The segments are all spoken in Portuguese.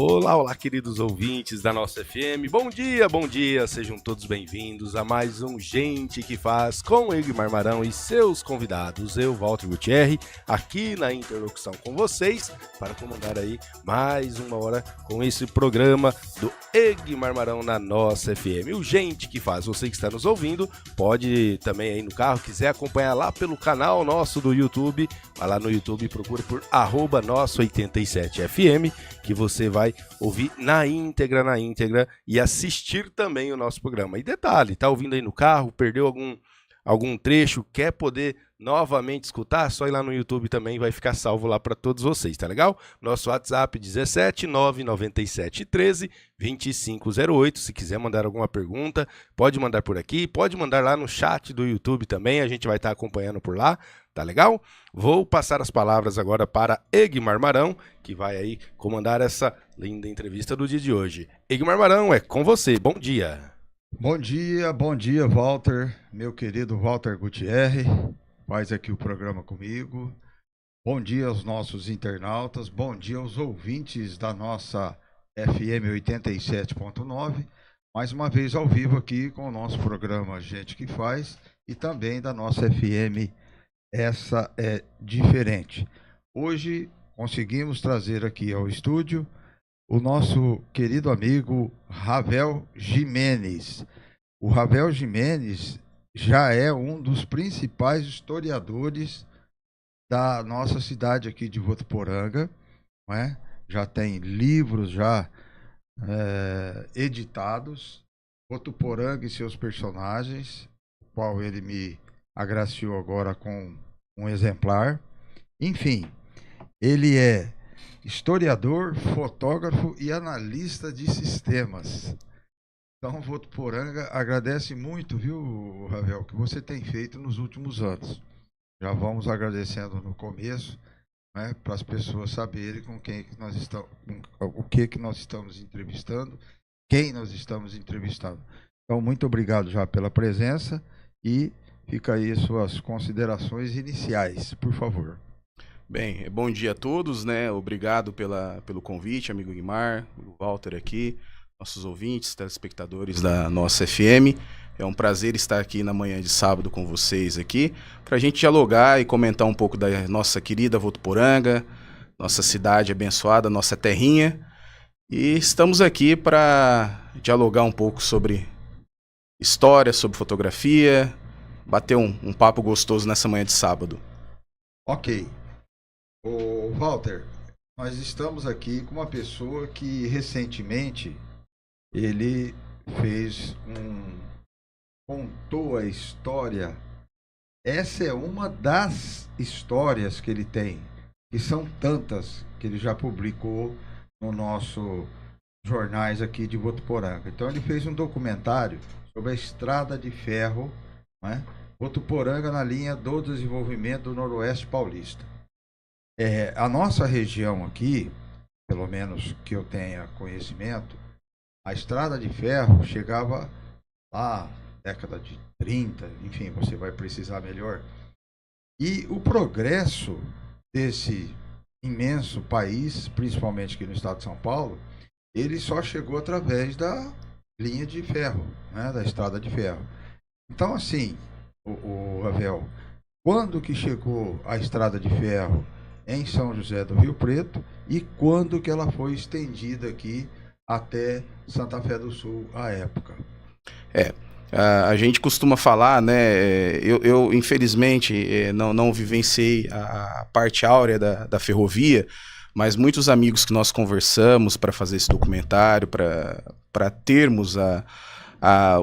Olá, olá, queridos ouvintes da nossa FM. Bom dia, sejam todos bem-vindos a mais um Gente que Faz com Egmar Marão e seus convidados. Eu, Walter Gutierre, aqui na interlocução com vocês para comandar aí mais uma hora com esse programa do Egmar Marão na nossa FM. O Gente que Faz, você que está nos ouvindo, pode também aí no carro, quiser acompanhar lá pelo canal nosso do YouTube, vai lá no YouTube e procura por @nosso87fm, que você vai ouvir na íntegra e assistir também o nosso programa. E detalhe, tá ouvindo aí no carro, perdeu algum trecho, quer poder novamente escutar, só ir lá no YouTube também, vai ficar salvo lá para todos vocês, tá legal? Nosso WhatsApp 17997132508, se quiser mandar alguma pergunta, pode mandar por aqui, pode mandar lá no chat do YouTube também, a gente vai estar acompanhando por lá, tá legal? Vou passar as palavras agora para Egmar Marão, que vai aí comandar essa linda entrevista do dia de hoje. Egmar Marão, é com você, bom dia. Bom dia, Walter, meu querido Walter Gutierre, faz aqui o programa comigo. Bom dia aos nossos internautas, bom dia aos ouvintes da nossa FM 87.9, mais uma vez ao vivo aqui com o nosso programa Gente que Faz e também da nossa FM Essa é Diferente. Hoje conseguimos trazer aqui ao estúdio o nosso querido amigo Ravel Jimenez. O Ravel Jimenez já é um dos principais historiadores da nossa cidade aqui de Votuporanga, não é? Já tem livros editados, Votuporanga e seus personagens, o qual ele me agraciou agora com um exemplar. Enfim, ele é historiador, fotógrafo e analista de sistemas. Então, Votuporanga agradece muito, viu, Ravel, o que você tem feito nos últimos anos. Já vamos agradecendo no começo, né, para as pessoas saberem com quem nós estamos, o que nós estamos entrevistando, quem nós estamos entrevistando. Então, muito obrigado já pela presença e fica aí suas considerações iniciais, por favor. Bem, bom dia a todos, né? Obrigado pelo convite, amigo Guimar, o Walter aqui, nossos ouvintes, telespectadores da nossa FM. É um prazer estar aqui na manhã de sábado com vocês aqui, para a gente dialogar e comentar um pouco da nossa querida Votuporanga, nossa cidade abençoada, nossa terrinha. E estamos aqui para dialogar um pouco sobre história, sobre fotografia, bater um papo gostoso nessa manhã de sábado. Ok. Ô, Walter, nós estamos aqui com uma pessoa que recentemente ele contou a história. Essa é uma das histórias que ele tem, que são tantas que ele já publicou no nosso jornais aqui de Votuporanga. Então ele fez um documentário sobre a estrada de ferro, né? Votuporanga na linha do desenvolvimento do Noroeste Paulista. A nossa região aqui, pelo menos que eu tenha conhecimento, a estrada de ferro chegava lá, década de 30, enfim, você vai precisar melhor. E o progresso desse imenso país, principalmente aqui no estado de São Paulo, ele só chegou através da linha de ferro, né, da estrada de ferro. Então, assim, o Ravel, quando que chegou a estrada de ferro em São José do Rio Preto e quando que ela foi estendida aqui até Santa Fé do Sul à época? A gente costuma falar, né? Eu infelizmente não vivenciei a parte áurea da ferrovia, mas muitos amigos que nós conversamos para fazer esse documentário, para termos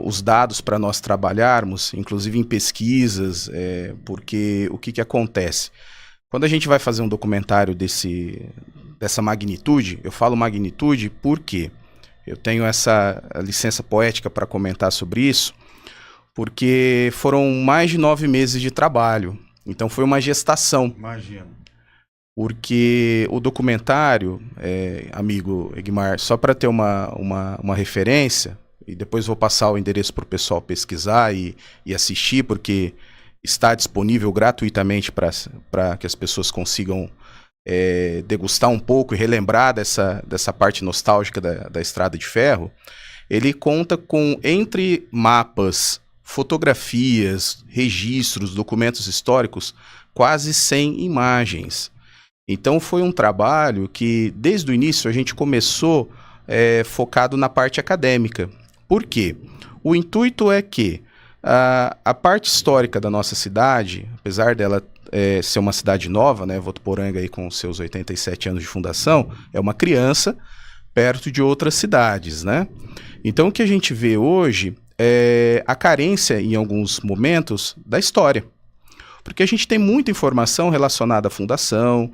os dados para nós trabalharmos, inclusive em pesquisas, porque o que acontece? Quando a gente vai fazer um documentário dessa magnitude, eu falo magnitude porque eu tenho essa licença poética para comentar sobre isso, porque foram mais de 9 meses de trabalho. Então foi uma gestação. Imagino. Porque o documentário, amigo Egmar, só para ter uma referência, e depois vou passar o endereço para o pessoal pesquisar e assistir, porque está disponível gratuitamente para que as pessoas consigam degustar um pouco e relembrar dessa parte nostálgica da Estrada de Ferro, ele conta com, entre mapas, fotografias, registros, documentos históricos, quase 100 imagens. Então foi um trabalho que, desde o início, a gente começou focado na parte acadêmica. Por quê? O intuito é que a parte histórica da nossa cidade, apesar dela ser uma cidade nova, né, Votuporanga aí com seus 87 anos de fundação, é uma criança perto de outras cidades, né? Então o que a gente vê hoje é a carência, em alguns momentos, da história. Porque a gente tem muita informação relacionada à fundação,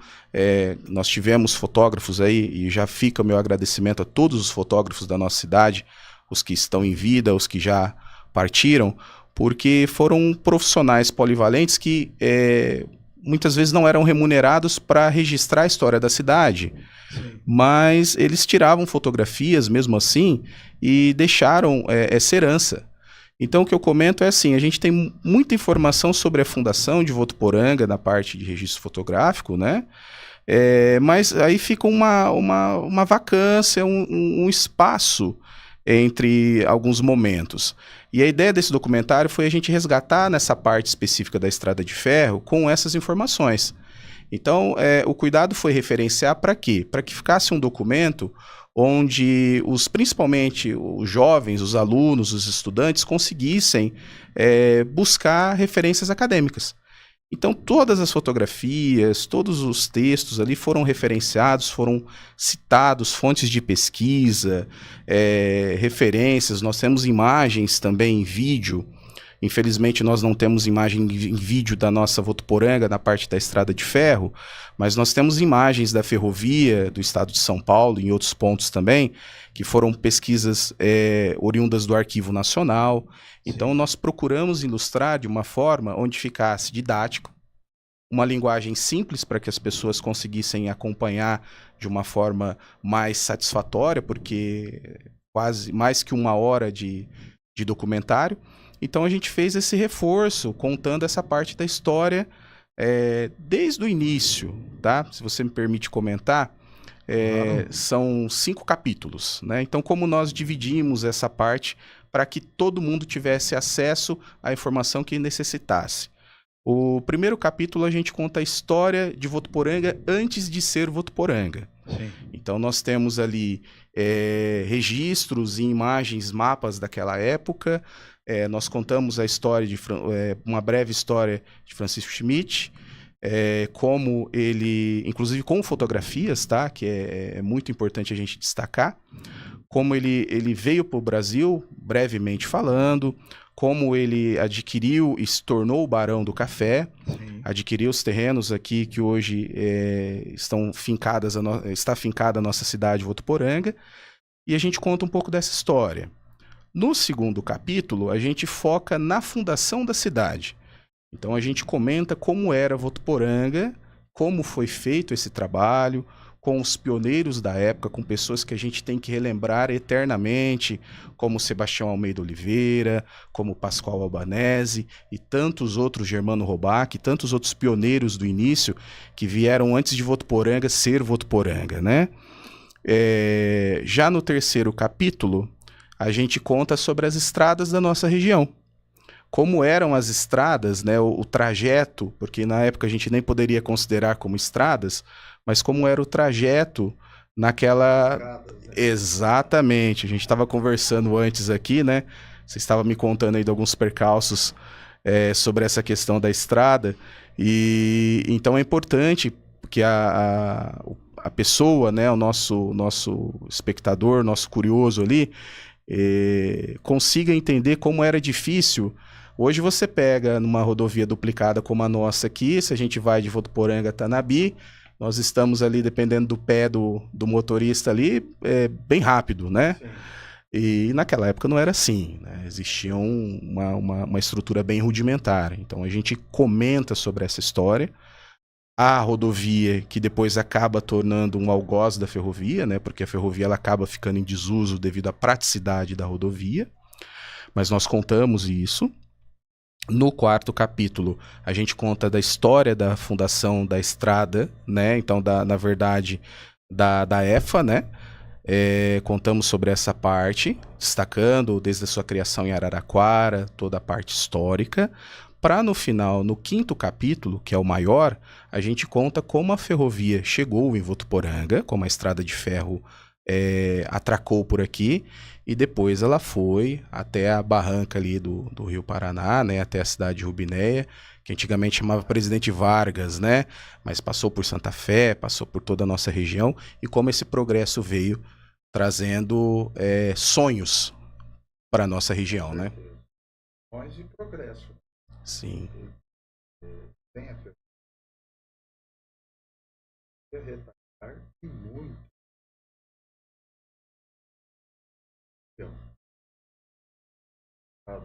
nós tivemos fotógrafos aí, e já fica o meu agradecimento a todos os fotógrafos da nossa cidade, os que estão em vida, os que já partiram, porque foram profissionais polivalentes que muitas vezes não eram remunerados para registrar a história da cidade, mas eles tiravam fotografias mesmo assim e deixaram essa herança. Então o que eu comento é assim, a gente tem muita informação sobre a fundação de Votuporanga na parte de registro fotográfico, né? Mas aí fica uma vacância, um espaço entre alguns momentos. E a ideia desse documentário foi a gente resgatar nessa parte específica da Estrada de Ferro com essas informações. Então, o cuidado foi referenciar para quê? Para que ficasse um documento onde principalmente os jovens, os alunos, os estudantes conseguissem buscar referências acadêmicas. Então, todas as fotografias, todos os textos ali foram referenciados, foram citados, fontes de pesquisa, referências. Nós temos imagens também em vídeo. Infelizmente, nós não temos imagem em vídeo da nossa Votuporanga na parte da Estrada de Ferro, mas nós temos imagens da ferrovia do estado de São Paulo, em outros pontos também, que foram pesquisas oriundas do Arquivo Nacional. Então, nós procuramos ilustrar de uma forma onde ficasse didático, uma linguagem simples para que as pessoas conseguissem acompanhar de uma forma mais satisfatória, porque quase mais que 1 hora de documentário. Então, a gente fez esse reforço, contando essa parte da história desde o início, tá? Se você me permite comentar, são 5 capítulos, né? Então, como nós dividimos essa parte para que todo mundo tivesse acesso à informação que necessitasse. O primeiro capítulo a gente conta a história de Votuporanga antes de ser Votuporanga. Sim. Então nós temos ali registros e imagens, mapas daquela época. Nós contamos a história uma breve história de Francisco Schmidt, como ele, inclusive com fotografias, tá? Que é muito importante a gente destacar. Como ele veio para o Brasil, brevemente falando, como ele adquiriu e se tornou o Barão do Café, adquiriu os terrenos aqui que hoje está fincada a nossa cidade, Votuporanga, e a gente conta um pouco dessa história. No segundo capítulo, a gente foca na fundação da cidade. Então a gente comenta como era Votuporanga, como foi feito esse trabalho, com os pioneiros da época, com pessoas que a gente tem que relembrar eternamente, como Sebastião Almeida Oliveira, como Pascoal Albanese e tantos outros, Germano Robac, tantos outros pioneiros do início que vieram antes de Votuporanga ser Votuporanga, né? Já no terceiro capítulo, a gente conta sobre as estradas da nossa região. Como eram as estradas, né, o trajeto, porque na época a gente nem poderia considerar como estradas, mas como era o trajeto naquela... Estradas, né? Exatamente, a gente estava conversando antes aqui, né? Você estava me contando aí de alguns percalços sobre essa questão da estrada, e então é importante que a pessoa, né, o nosso espectador, nosso curioso ali, consiga entender como era difícil. Hoje você pega numa rodovia duplicada como a nossa aqui, se a gente vai de Votuporanga a Tanabi, nós estamos ali, dependendo do pé do motorista ali, bem rápido, né? Sim. E naquela época não era assim, né? Existia uma estrutura bem rudimentar. Então a gente comenta sobre essa história. A rodovia, que depois acaba tornando um algoz da ferrovia, né? Porque a ferrovia ela acaba ficando em desuso devido à praticidade da rodovia. Mas nós contamos isso. No quarto capítulo, a gente conta da história da fundação da estrada, né? Então, na verdade, da EFA, né? Contamos sobre essa parte, destacando desde a sua criação em Araraquara, toda a parte histórica. Para no final, no quinto capítulo, que é o maior, a gente conta como a ferrovia chegou em Votuporanga, como a estrada de ferro atracou por aqui, e depois ela foi até a barranca ali do Rio Paraná, né, até a cidade de Rubinéia, que antigamente chamava Presidente Vargas, né, mas passou por Santa Fé, passou por toda a nossa região, e como esse progresso veio trazendo sonhos para a nossa região, né? Sonhos e progresso. Sim. Tem a retalhar e muito.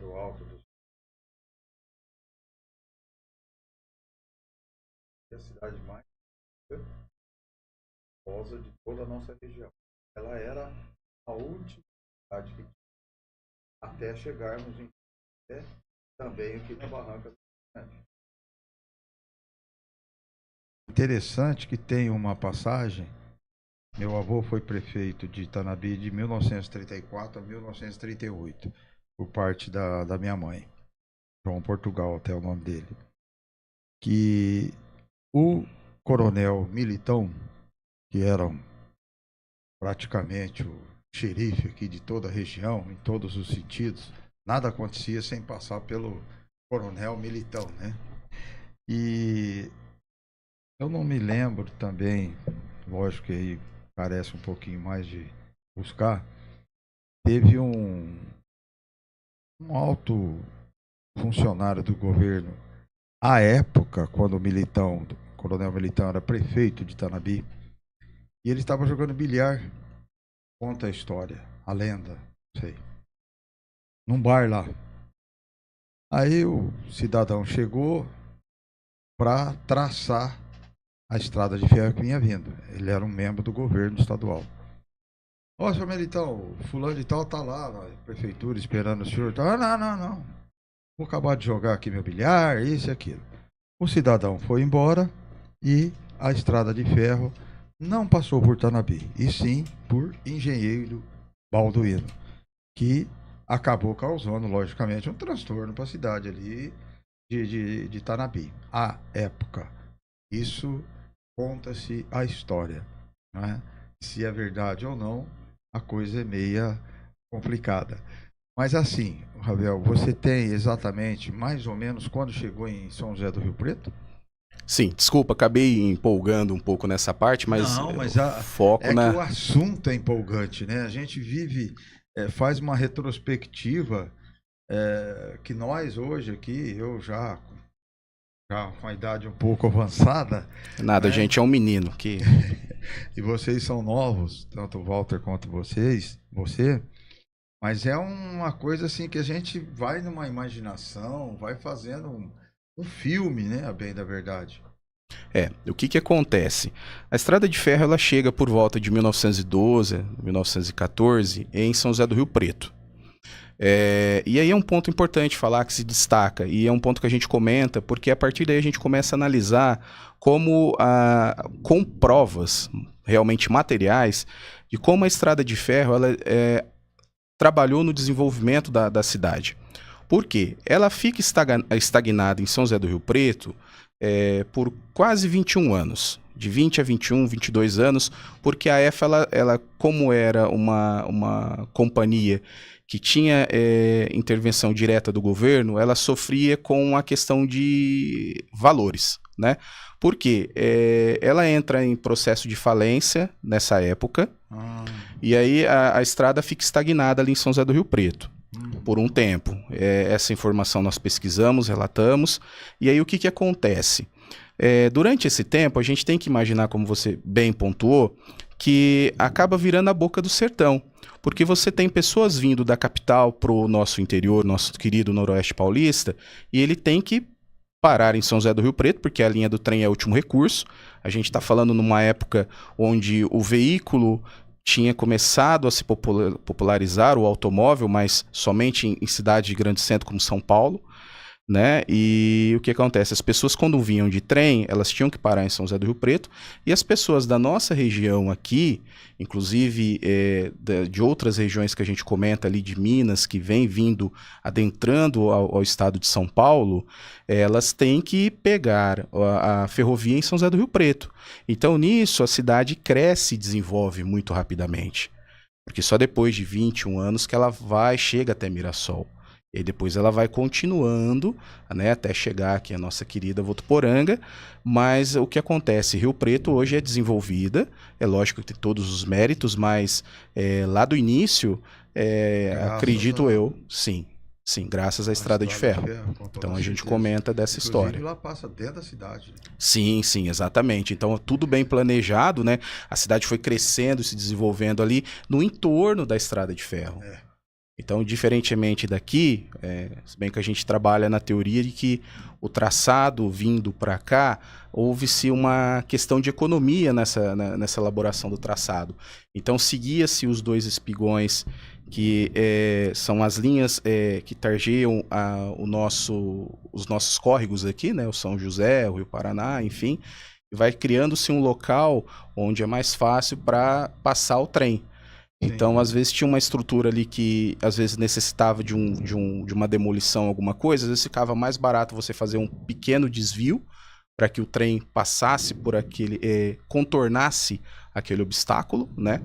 Do alto do a cidade mais famosa de toda a nossa região. Ela era a última cidade que até chegarmos em também aqui na barranca. Interessante que tem uma passagem. Meu avô foi prefeito de Itanabi de 1934 a 1938, por parte da minha mãe. João Portugal, até o nome dele. Que o coronel Militão, que era praticamente o xerife aqui de toda a região, em todos os sentidos, nada acontecia sem passar pelo coronel Militão, né? E eu não me lembro também, lógico que aí parece um pouquinho mais de buscar, teve um alto funcionário do governo, à época, quando o coronel Militão era prefeito de Itanabi, e ele estava jogando bilhar, conta a história, a lenda, não sei, num bar lá. Aí o cidadão chegou para traçar a estrada de ferro que vinha vindo. Ele era um membro do governo estadual. Ó, senhor Militão, fulano de tal tá lá na prefeitura esperando o senhor. Não. Vou acabar de jogar aqui meu bilhar, isso e aquilo. O cidadão foi embora e a estrada de ferro não passou por Itanabi, e sim por Engenheiro Balduino, que acabou causando, logicamente, um transtorno para a cidade ali de Itanabi. À época, isso conta-se a história, né? Se é verdade ou não, a coisa é meia complicada. Mas assim, Ravel, você tem exatamente mais ou menos quando chegou em São José do Rio Preto? Sim, desculpa, acabei empolgando um pouco nessa parte, mas Não, mas foco que o assunto é empolgante, né? A gente vive, faz uma retrospectiva que nós hoje aqui, eu já com a idade um pouco avançada. Nada, né? gente, é um menino que... E vocês são novos, tanto o Walter quanto você, mas é uma coisa assim que a gente vai numa imaginação, vai fazendo um filme, né, a bem da verdade. O que acontece? A Estrada de Ferro ela chega por volta de 1912, 1914 em São José do Rio Preto. E aí é um ponto importante falar que se destaca, e é um ponto que a gente comenta, porque a partir daí a gente começa a analisar como, com provas realmente materiais, de como a Estrada de Ferro ela, trabalhou no desenvolvimento da cidade. Por quê? Ela fica estagnada em São José do Rio Preto por quase 21 anos. De 20 a 21, 22 anos, porque a EFA, ela como era uma companhia que tinha intervenção direta do governo, ela sofria com a questão de valores, né? Porque ela entra em processo de falência nessa época, e aí a estrada fica estagnada ali em São José do Rio Preto por um tempo. Essa informação nós pesquisamos, relatamos, e aí o que acontece? Durante esse tempo, a gente tem que imaginar, como você bem pontuou, que acaba virando a boca do sertão, porque você tem pessoas vindo da capital para o nosso interior, nosso querido Noroeste Paulista, e ele tem que parar em São José do Rio Preto, porque a linha do trem é o último recurso. A gente está falando numa época onde o veículo tinha começado a se popularizar, o automóvel, mas somente em cidades de grande centro como São Paulo. né? E o que acontece? As pessoas quando vinham de trem, elas tinham que parar em São José do Rio Preto, e as pessoas da nossa região aqui, inclusive de outras regiões que a gente comenta ali, de Minas, que vem vindo, adentrando ao estado de São Paulo, elas têm que pegar a ferrovia em São José do Rio Preto. Então nisso a cidade cresce e desenvolve muito rapidamente, porque só depois de 21 anos que ela chega até Mirassol. E aí depois ela vai continuando, né, até chegar aqui a nossa querida Votuporanga, mas o que acontece? Rio Preto hoje é desenvolvida, é lógico que tem todos os méritos, mas lá do início, acredito eu, sim, graças à Estrada de Ferro. Então a gente comenta dessa história. Lá passa dentro da cidade. Sim, exatamente. Então tudo bem planejado, né? A cidade foi crescendo, se desenvolvendo ali no entorno da Estrada de Ferro. Então, diferentemente daqui, se bem que a gente trabalha na teoria de que o traçado vindo para cá, houve-se uma questão de economia nessa elaboração do traçado. Então, seguia-se os 2 espigões, que são as linhas que targeiam os nossos córregos aqui, né? O São José, o Rio Paraná, enfim, e vai criando-se um local onde é mais fácil para passar o trem. Então, sim, às vezes tinha uma estrutura ali que às vezes necessitava de uma demolição, alguma coisa, às vezes ficava mais barato você fazer um pequeno desvio para que o trem passasse por contornasse aquele obstáculo, né?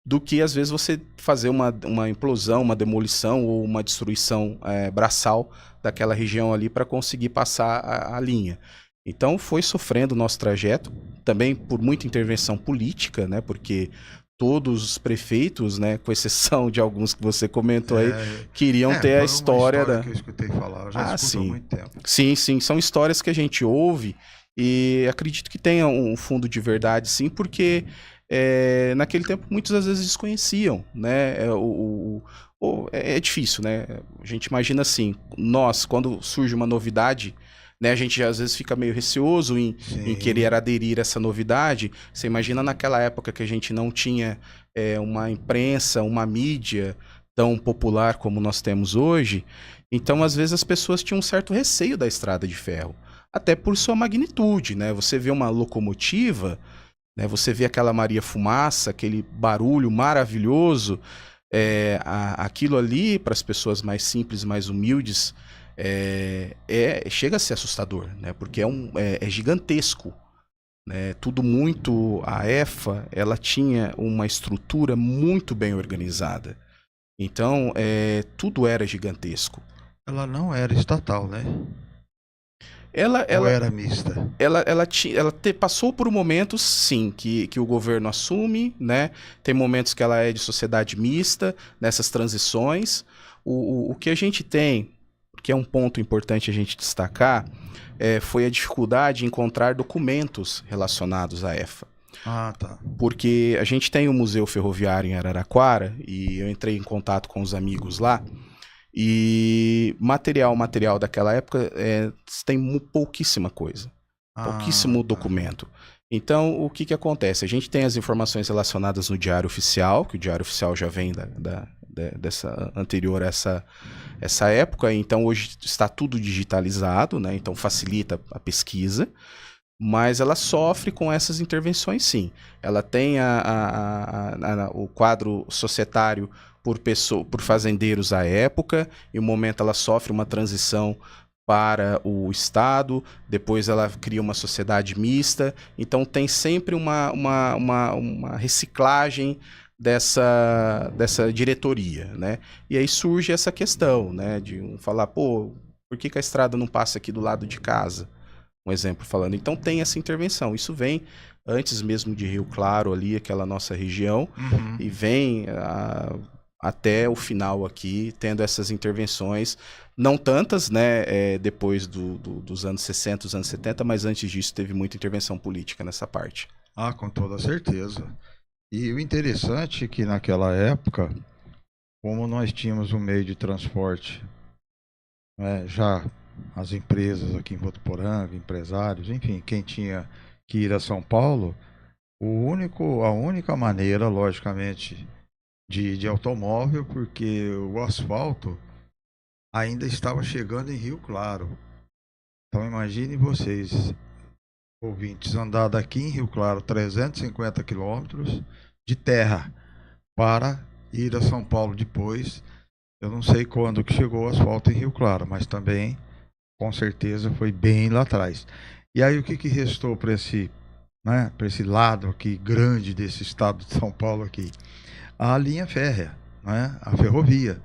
Do que às vezes você fazer uma implosão, uma demolição ou uma destruição braçal daquela região ali para conseguir passar a linha. Então foi sofrendo o nosso trajeto, também por muita intervenção política, né? Porque todos os prefeitos, né, com exceção de alguns que você comentou aí, queriam ter a história da... que eu escutei falar, eu já escuto há muito tempo. Sim, são histórias que a gente ouve e acredito que tenha um fundo de verdade, sim, porque naquele tempo muitos às vezes desconheciam, né, é difícil, né, a gente imagina assim, nós, quando surge uma novidade, né, a gente às vezes fica meio receoso em querer aderir a essa novidade. Você imagina naquela época que a gente não tinha uma imprensa, uma mídia tão popular como nós temos hoje. Então, às vezes, as pessoas tinham um certo receio da Estrada de Ferro, até por sua magnitude, né? Você vê uma locomotiva, né? Você vê aquela Maria Fumaça, aquele barulho maravilhoso, aquilo ali, para as pessoas mais simples, mais humildes, chega a ser assustador, né? Porque é gigantesco, né? Tudo muito... A EFA, ela tinha uma estrutura muito bem organizada. Então, tudo era gigantesco. Ela não era estatal, né? Ou era mista? Ela passou por momentos, sim, que o governo assume, né? Tem momentos que ela é de sociedade mista, nessas transições. O que a gente tem, que é um ponto importante a gente destacar, foi a dificuldade de encontrar documentos relacionados à EFA. Ah, tá. Porque a gente tem o Museu Ferroviário em Araraquara, e eu entrei em contato com os amigos lá, e material daquela época tem pouquíssima coisa, pouquíssimo documento. Então, o que acontece? A gente tem as informações relacionadas no Diário Oficial, que o Diário Oficial já vem dessa anterior a essa época, então hoje está tudo digitalizado, né? Então facilita a pesquisa, mas ela sofre com essas intervenções, sim. Ela tem o quadro societário por fazendeiros à época, e no momento ela sofre uma transição para o Estado, depois ela cria uma sociedade mista, então tem sempre uma reciclagem dessa diretoria, né? E aí surge essa questão, né, de falar, pô, por que a estrada não passa aqui do lado de casa? Um exemplo falando. Então tem essa intervenção. Isso vem antes mesmo de Rio Claro ali, aquela nossa região, e vem até o final aqui, tendo essas intervenções, não tantas, né, depois dos anos 60, dos anos 70, mas antes disso teve muita intervenção política nessa parte. Ah, com toda certeza. E o interessante é que naquela época, como nós tínhamos um meio de transporte, né, já as empresas aqui em Votuporanga, empresários, enfim, quem tinha que ir a São Paulo, a única maneira, logicamente, de automóvel, porque o asfalto ainda estava chegando em Rio Claro. Então imagine vocês, ouvintes, andar daqui em Rio Claro 350 quilômetros de terra para ir a São Paulo depois. Eu não sei quando que chegou o asfalto em Rio Claro, mas também, com certeza, foi bem lá atrás. E aí o que restou para esse, né, para esse lado aqui grande desse estado de São Paulo aqui? A linha férrea, né, a ferrovia,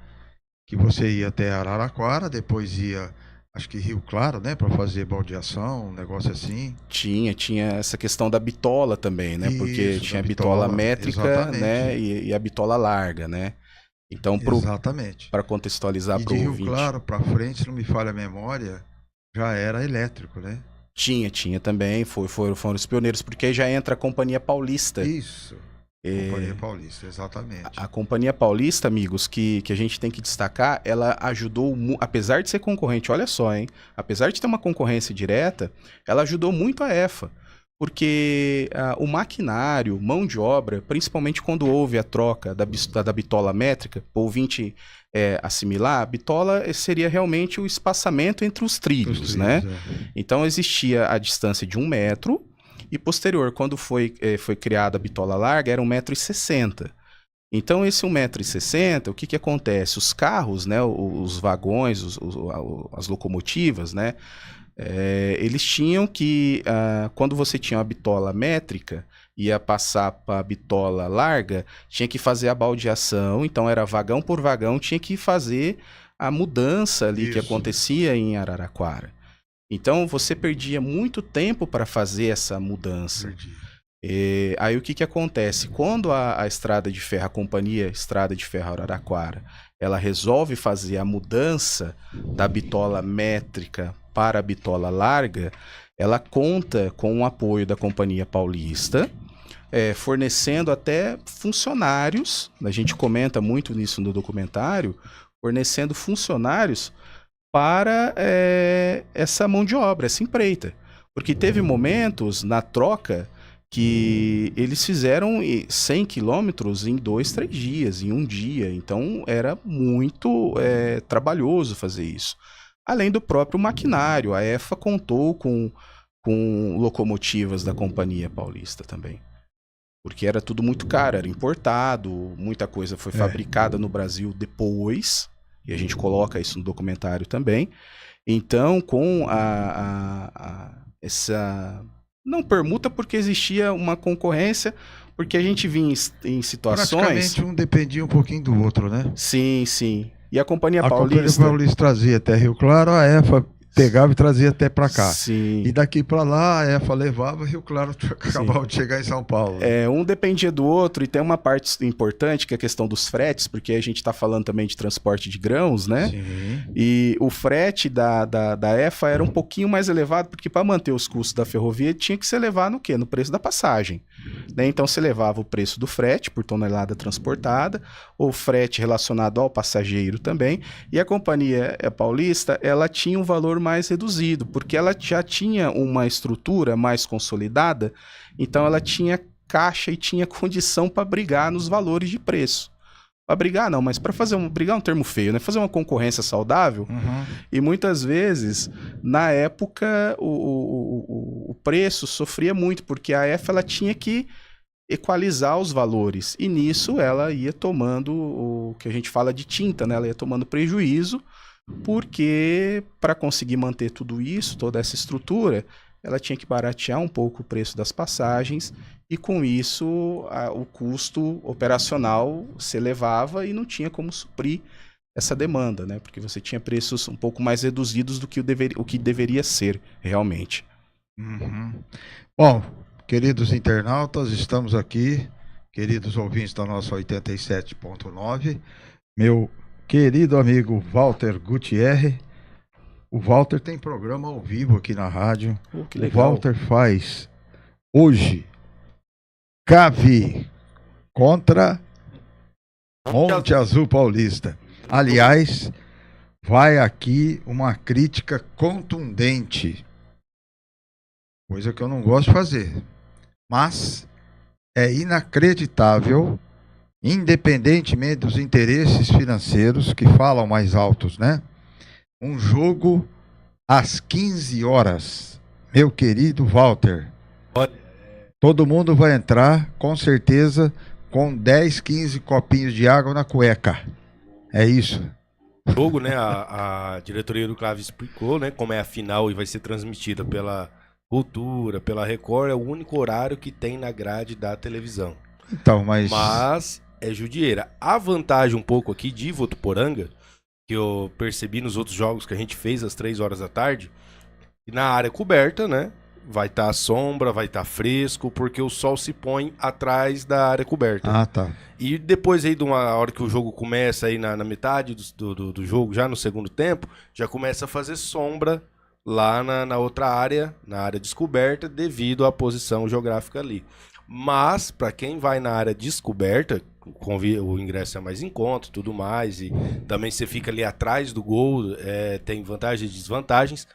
que você ia até Araraquara, depois ia, acho que Rio Claro, né, para fazer baldeação, um negócio assim. Tinha essa questão da bitola também, né? Porque Isso, tinha a da bitola bitola, métrica, exatamente. né? E a bitola larga, né? Então, Exatamente. para contextualizar E para de o Rio ouvinte, Claro para frente, se não me falha a memória, já era elétrico, né? tinha também, foram os pioneiros, porque aí já entra a Companhia Paulista. Isso. Companhia Paulista, exatamente. A Companhia Paulista, amigos, que a gente tem que destacar, ela ajudou, apesar de ser concorrente, olha só, hein? Apesar de ter uma concorrência direta, ela ajudou muito a EFA, porque o maquinário, mão de obra, principalmente quando houve a troca da bitola métrica, para o ouvinte assimilar, a bitola seria realmente o espaçamento entre os trilhos, né? Então existia a distância de 1 metro, e posterior, quando foi criada a bitola larga, era 1,60 m. Então, esse 1,60 m, o que acontece? Os carros, né, os vagões, as locomotivas, né, eles tinham que, quando você tinha uma bitola métrica, ia passar para a bitola larga, tinha que fazer a baldeação, então era vagão por vagão, tinha que fazer a mudança ali que acontecia em Araraquara. Então, você perdia muito tempo para fazer essa mudança. Aí, o que acontece? Quando a Estrada de Ferro, a Companhia Estrada de Ferro Araraquara, ela resolve fazer a mudança da bitola métrica para a bitola larga, ela conta com o apoio da Companhia Paulista, fornecendo até funcionários, a gente comenta muito nisso no documentário, fornecendo funcionários para essa mão de obra, essa empreita. Porque teve momentos na troca que eles fizeram 100 quilômetros em 2, 3 dias, em um dia. Então era muito trabalhoso fazer isso. Além do próprio maquinário, a EFA contou com locomotivas da Companhia Paulista também. Porque era tudo muito caro, era importado, muita coisa foi fabricada no Brasil depois. E a gente coloca isso no documentário também. Então, com essa... Não permuta porque existia uma concorrência, porque a gente vinha em situações... Praticamente um dependia um pouquinho do outro, né? Sim, sim. E a Companhia Paulista... A Companhia Paulista trazia até Rio Claro, a EFA pegava e trazia até para cá. Sim. E daqui para lá, a EFA levava, Rio Claro acabava de chegar em São Paulo. Um dependia do outro, e tem uma parte importante que é a questão dos fretes, porque a gente está falando também de transporte de grãos, né? Sim. E o frete da EFA era um pouquinho mais elevado, porque para manter os custos da ferrovia tinha que se levar no quê? No preço da passagem. Né? Então se levava o preço do frete por tonelada transportada, o frete relacionado ao passageiro também, e a Companhia Paulista, ela tinha um valor mais reduzido, porque ela já tinha uma estrutura mais consolidada, então ela tinha caixa e tinha condição para brigar nos valores de preço. Para brigar não, mas para brigar é um termo feio, né? Fazer uma concorrência saudável. E muitas vezes, na época, o preço sofria muito, porque a EFA ela tinha que equalizar os valores, e nisso ela ia tomando o que a gente fala de tinta, né? Ela ia tomando prejuízo, porque para conseguir manter tudo isso, toda essa estrutura, ela tinha que baratear um pouco o preço das passagens, e com isso o custo operacional se elevava e não tinha como suprir essa demanda, né? Porque você tinha preços um pouco mais reduzidos do que o que deveria ser realmente. Bom, queridos internautas, estamos aqui, queridos ouvintes da nossa 87.9, meu querido amigo Walter Gutierre. O Walter tem programa ao vivo aqui na rádio. Que legal. O Walter faz hoje Cavi contra Monte Azul Paulista. Aliás, vai aqui uma crítica contundente, coisa que eu não gosto de fazer, mas é inacreditável, independentemente dos interesses financeiros que falam mais altos, né? um jogo às 15 horas. Meu querido Walter, todo mundo vai entrar, com certeza, com 10, 15 copinhos de água na cueca. É isso. Jogo, né? A diretoria do Clave explicou, né? Como é a final e vai ser transmitida pela Cultura, pela Record, é o único horário que tem na grade da televisão. Então, Mas é judieira. A vantagem um pouco aqui de Votuporanga, que eu percebi nos outros jogos que a gente fez às 3 horas da tarde, na área coberta, né? Vai estar sombra, vai estar fresco, porque o sol se põe atrás da área coberta. Ah, tá. E depois aí de uma hora que o jogo começa aí na metade do jogo, já no segundo tempo, já começa a fazer sombra lá na outra área, na área descoberta, devido à posição geográfica ali. Mas, para quem vai na área descoberta, o ingresso é mais em conta e tudo mais, e também você fica ali atrás do gol, tem vantagens e desvantagens,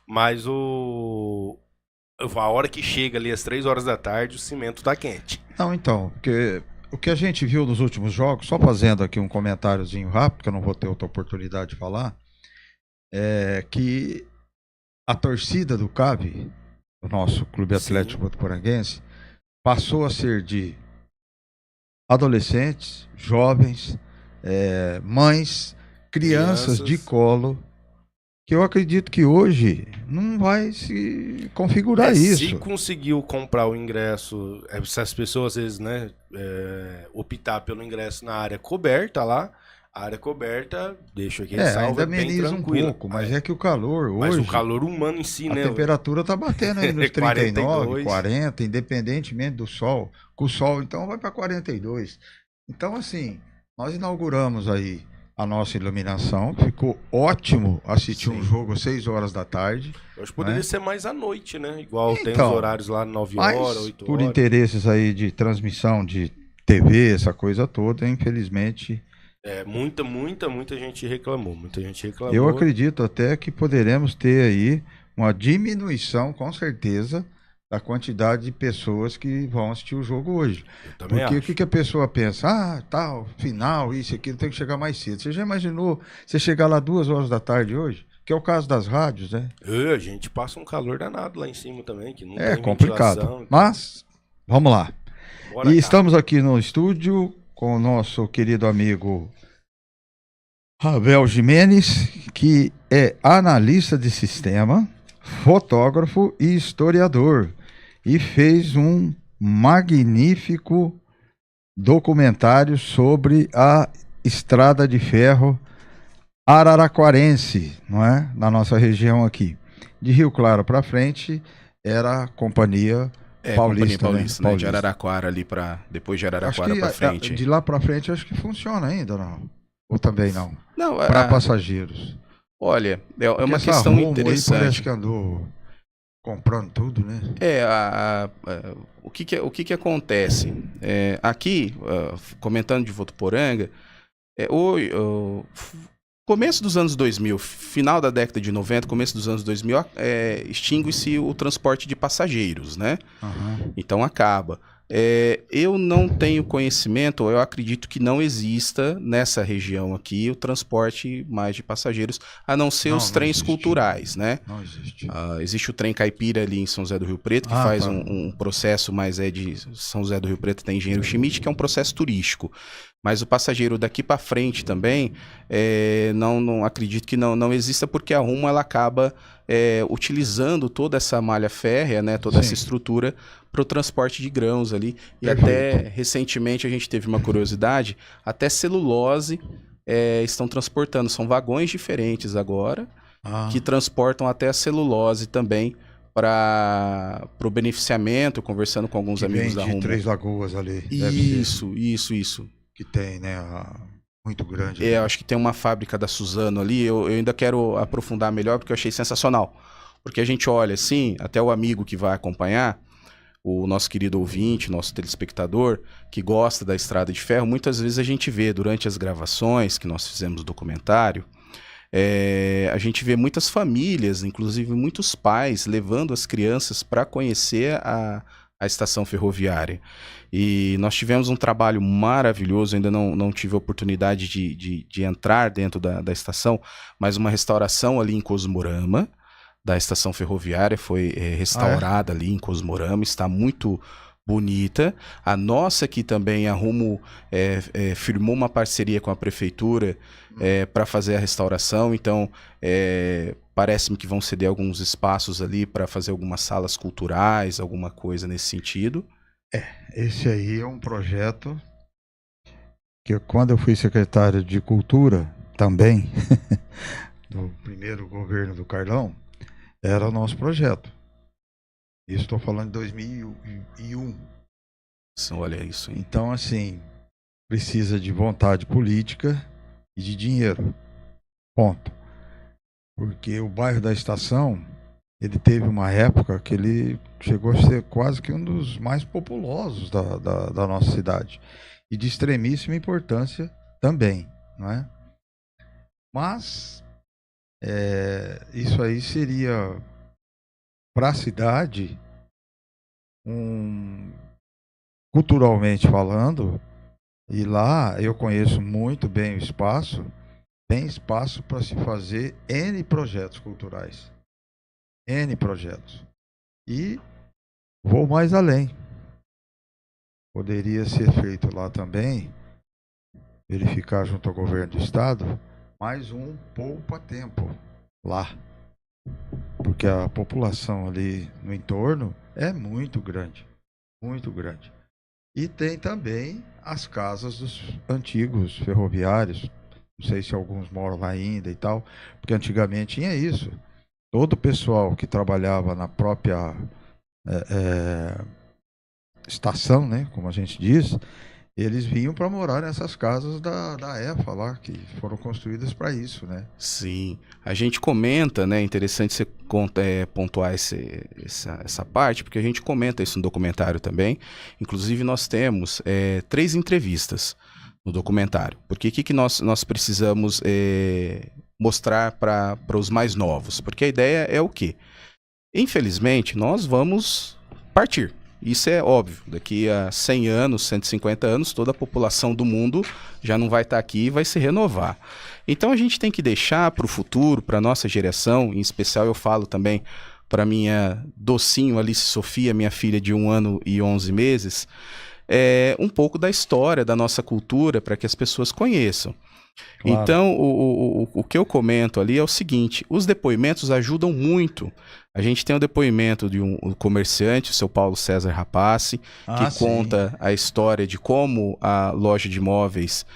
mas a hora que chega ali às 3 horas da tarde, o cimento tá quente. Não, então, porque o que a gente viu nos últimos jogos, só fazendo aqui um comentáriozinho rápido, que eu não vou ter outra oportunidade de falar, é que a torcida do CAV, o nosso Clube Atlético Votuporanguense, passou a ser de adolescentes, jovens, mães, crianças de colo, que eu acredito que hoje não vai se configurar isso. Se conseguiu comprar o ingresso, se as pessoas às vezes, né, optar pelo ingresso na área coberta lá, a área coberta, deixa aqui salva, ainda ameniza um pouco, mas é que o calor hoje... Mas o calor humano em si, a né? A temperatura tá batendo aí nos 39, 40, independentemente do sol. Com o sol, então, vai para 42. Então, assim, nós inauguramos aí a nossa iluminação. Ficou ótimo assistir um jogo às 6 horas da tarde. Eu acho que poderia ser mais à noite, né? Igual tem os horários lá 9 horas, 8 horas. Por interesses aí de transmissão de TV, essa coisa toda, infelizmente... Muita gente reclamou. Eu acredito até que poderemos ter aí uma diminuição, com certeza, da quantidade de pessoas que vão assistir o jogo hoje. Porque o que a pessoa pensa? Tal, final, isso, aquilo, tem que chegar mais cedo. Você já imaginou você chegar lá 2 horas da tarde hoje? Que é o caso das rádios, né? A gente passa um calor danado lá em cima também, que não tem complicado. Ventilação. Mas, vamos lá. Estamos aqui no estúdio com o nosso querido amigo Ravel Jimenez, que é analista de sistema, fotógrafo e historiador, e fez um magnífico documentário sobre a Estrada de Ferro Araraquarense, não é? Na nossa região aqui. De Rio Claro para frente era a Companhia Paulista, né? De Araraquara ali para depois de Araraquara para frente. De lá para frente acho que funciona ainda, não? Ou também não? Não, para passageiros. Olha, é uma questão interessante. Parece que andou comprando tudo, né? O que acontece? Aqui, comentando de Votuporanga, começo dos anos 2000, final da década de 90, começo dos anos 2000, extingue-se o transporte de passageiros, né? Uhum. Então acaba. Eu não tenho conhecimento, eu acredito que não exista nessa região aqui o transporte mais de passageiros, a não ser os trens culturais, né? Não existe. Existe o trem caipira ali em São José do Rio Preto, que faz um processo, mas é de São José do Rio Preto, tem Engenheiro Schmidt, que é um processo turístico. Mas o passageiro daqui para frente também, não acredito que não exista, porque a Rumo ela acaba utilizando toda essa malha férrea, né, toda essa estrutura para o transporte de grãos ali. E até recentemente a gente teve uma curiosidade, até celulose estão transportando, são vagões diferentes agora, que transportam até a celulose também para o beneficiamento, conversando com alguns amigos da Rumo. Três Lagoas ali. Isso. Que tem, né? Muito grande. Eu acho que tem uma fábrica da Suzano ali, eu ainda quero aprofundar melhor, porque eu achei sensacional. Porque a gente olha assim, até o amigo que vai acompanhar, o nosso querido ouvinte, nosso telespectador, que gosta da Estrada de Ferro, muitas vezes a gente vê durante as gravações que nós fizemos do documentário, a gente vê muitas famílias, inclusive muitos pais, levando as crianças para conhecer a a estação ferroviária. E nós tivemos um trabalho maravilhoso, ainda não tive a oportunidade de entrar dentro da estação, mas uma restauração ali em Cosmorama, da estação ferroviária, foi restaurada ali em Cosmorama, está muito bonita. A nossa aqui também, a Rumo, firmou uma parceria com a prefeitura para fazer a restauração, então parece-me que vão ceder alguns espaços ali para fazer algumas salas culturais, alguma coisa nesse sentido. Esse aí é um projeto que quando eu fui secretário de Cultura também, do primeiro governo do Carlão, era o nosso projeto. Isso estou falando de 2001. Olha isso, hein? Então, assim, precisa de vontade política e de dinheiro. Ponto. Porque o bairro da Estação, ele teve uma época que ele chegou a ser quase que um dos mais populosos da nossa cidade. E de extremíssima importância também, não é? Mas, isso aí seria, para a cidade, culturalmente falando, e lá eu conheço muito bem o espaço, tem espaço para se fazer N projetos culturais. N projetos. E vou mais além. Poderia ser feito lá também, verificar junto ao governo do estado, mais um poupa-tempo lá. Porque a população ali no entorno é muito grande. Muito grande. E tem também as casas dos antigos ferroviários. Não sei se alguns moram lá ainda e tal. Porque antigamente tinha isso. Todo o pessoal que trabalhava na própria estação, né, como a gente diz, eles vinham para morar nessas casas da EFA lá, que foram construídas para isso, né? Sim, a gente comenta, né, é interessante você pontuar essa parte, porque a gente comenta isso no documentário também. Inclusive nós temos 3 entrevistas no documentário, porque o que nós precisamos mostrar para os mais novos, porque a ideia é o quê? Infelizmente, nós vamos partir. Isso é óbvio. Daqui a 100 anos, 150 anos, toda a população do mundo já não vai estar aqui e vai se renovar. Então a gente tem que deixar para o futuro, para a nossa geração, em especial eu falo também para minha docinho Alice Sofia, minha filha de 1 ano e 11 meses, um pouco da história, da nossa cultura, para que as pessoas conheçam. Claro. Então, o que eu comento ali é o seguinte: os depoimentos ajudam muito. A gente tem o depoimento de um comerciante, o seu Paulo César Rapace, que conta a história de como a loja de imóveis,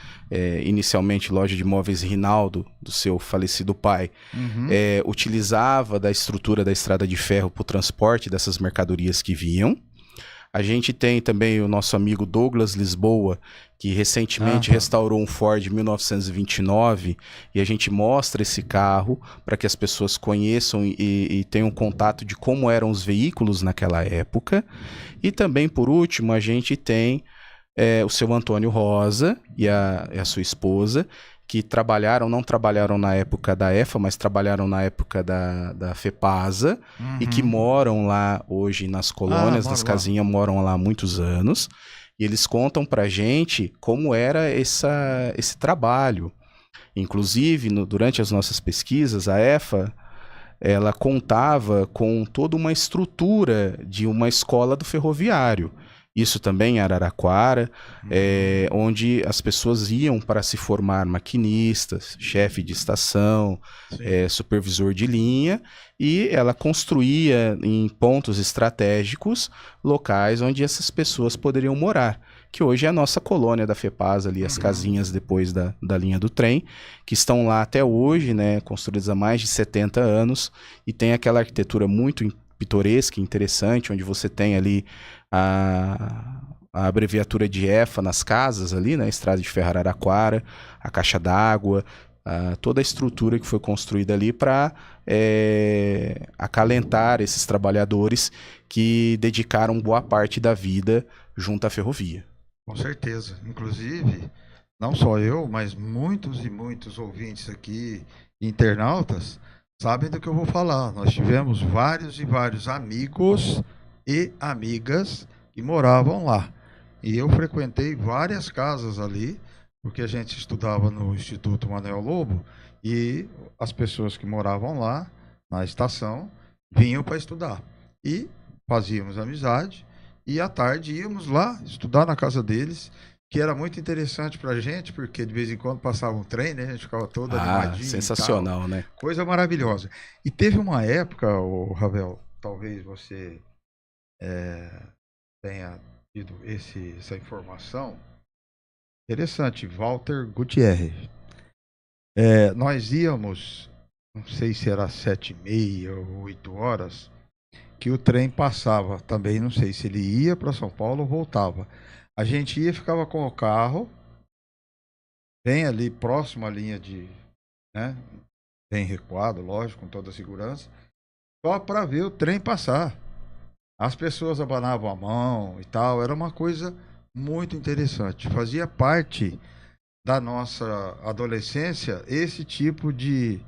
inicialmente loja de imóveis Rinaldo, do seu falecido pai, utilizava da estrutura da estrada de ferro para o transporte dessas mercadorias que vinham. A gente tem também o nosso amigo Douglas Lisboa, que recentemente restaurou um Ford 1929, e a gente mostra esse carro para que as pessoas conheçam e tenham contato de como eram os veículos naquela época. E também, por último, a gente tem o seu Antônio Rosa e a sua esposa, que não trabalharam na época da EFA, mas trabalharam na época da FEPASA, e que moram lá hoje nas colônias, nas casinhas, moram lá há muitos anos. E eles contam pra gente como era esse trabalho. Inclusive, durante as nossas pesquisas, a EFA, ela contava com toda uma estrutura de uma escola do ferroviário. Isso também em Araraquara, onde as pessoas iam para se formar maquinistas, chefe de estação, supervisor de linha, e ela construía em pontos estratégicos locais onde essas pessoas poderiam morar, que hoje é a nossa colônia da FEPASA ali, as casinhas depois da linha do trem, que estão lá até hoje, né, construídas há mais de 70 anos, e tem aquela arquitetura muito pitoresca e interessante, onde você tem ali a abreviatura de EFA nas casas ali, né, Estrada de Ferro Araraquara, a caixa d'água, toda a estrutura que foi construída ali para acalentar esses trabalhadores que dedicaram boa parte da vida junto à ferrovia. Com certeza. Inclusive, não só eu, mas muitos e muitos ouvintes aqui, internautas, sabem do que eu vou falar. Nós tivemos vários e vários amigos e amigas que moravam lá. E eu frequentei várias casas ali, porque a gente estudava no Instituto Manuel Lobo, e as pessoas que moravam lá, na estação, vinham para estudar. E fazíamos amizade, e à tarde íamos lá estudar na casa deles, que era muito interessante para a gente, porque de vez em quando passava um trem, né? A gente ficava todo animadinho. Sensacional, né? Coisa maravilhosa. E teve uma época, o Ravel, talvez você tenha tido essa informação. Interessante, Walter Gutierrez. Nós íamos, não sei se era 7h30 ou 8 horas, que o trem passava também, não sei se ele ia para São Paulo ou voltava. A gente ia, ficava com o carro, bem ali próximo à linha de, né, bem recuado, lógico, com toda a segurança, só para ver o trem passar. As pessoas abanavam a mão e tal, era uma coisa muito interessante. Fazia parte da nossa adolescência esse tipo de,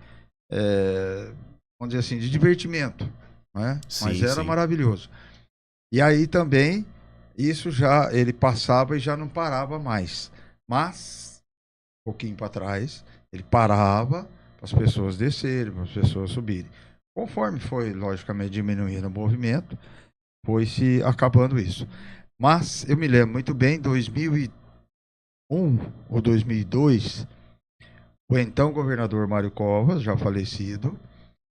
vamos dizer assim, de divertimento, né? Sim, mas era sim. maravilhoso. E aí também, isso já, ele passava e já não parava mais. Mas, um pouquinho para trás, ele parava para as pessoas descerem, para as pessoas subirem. Conforme foi, logicamente, diminuindo o movimento, foi se acabando isso. Mas eu me lembro muito bem, 2001 ou 2002, o então governador Mário Covas, já falecido,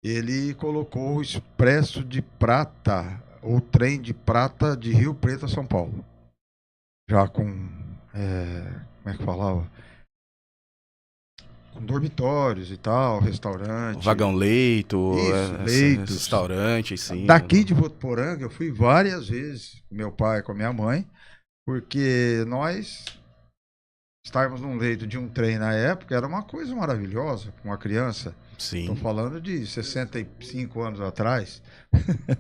ele colocou o Expresso de Prata, ou trem de prata de Rio Preto a São Paulo. Já com, como é que falava? Com dormitórios e tal, restaurante. Vagão-leito, leitos. restaurante, sim. Daqui de Votuporanga, eu fui várias vezes com meu pai, com a minha mãe, porque nós estarmos num leito de um trem na época era uma coisa maravilhosa para uma criança. Sim. Estou falando de 65 anos atrás.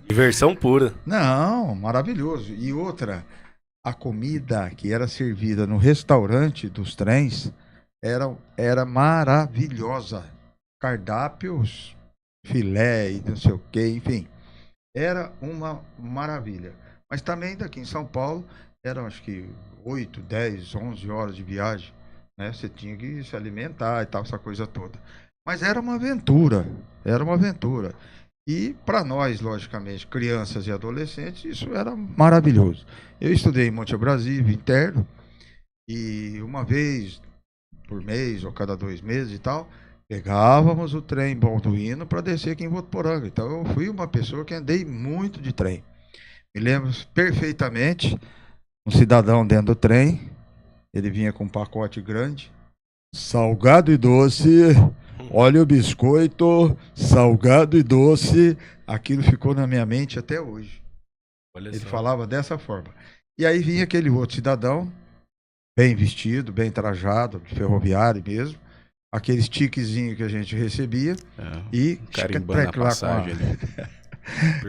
Diversão pura. Não, maravilhoso. E outra, a comida que era servida no restaurante dos trens era maravilhosa. Cardápios, filé e não sei o que, enfim. Era uma maravilha. Mas também daqui em São Paulo, eram acho que 8, 10, 11 horas de viagem. Né? Você tinha que se alimentar e tal, essa coisa toda. Mas era uma aventura, era uma aventura. E para nós, logicamente, crianças e adolescentes, isso era maravilhoso. Eu estudei em Monte Abrasivo, interno, e uma vez por mês, ou cada 2 meses e tal, pegávamos o trem Balduino para descer aqui em Votuporanga. Então eu fui uma pessoa que andei muito de trem. Me lembro perfeitamente, um cidadão dentro do trem, ele vinha com um pacote grande, salgado e doce, olha o biscoito, salgado e doce, aquilo ficou na minha mente até hoje. Olha Ele só. falava dessa forma. E aí vinha aquele outro cidadão, bem vestido, bem trajado, de ferroviário mesmo, aqueles tiquezinhos que a gente recebia, e carimbando a passagem ali.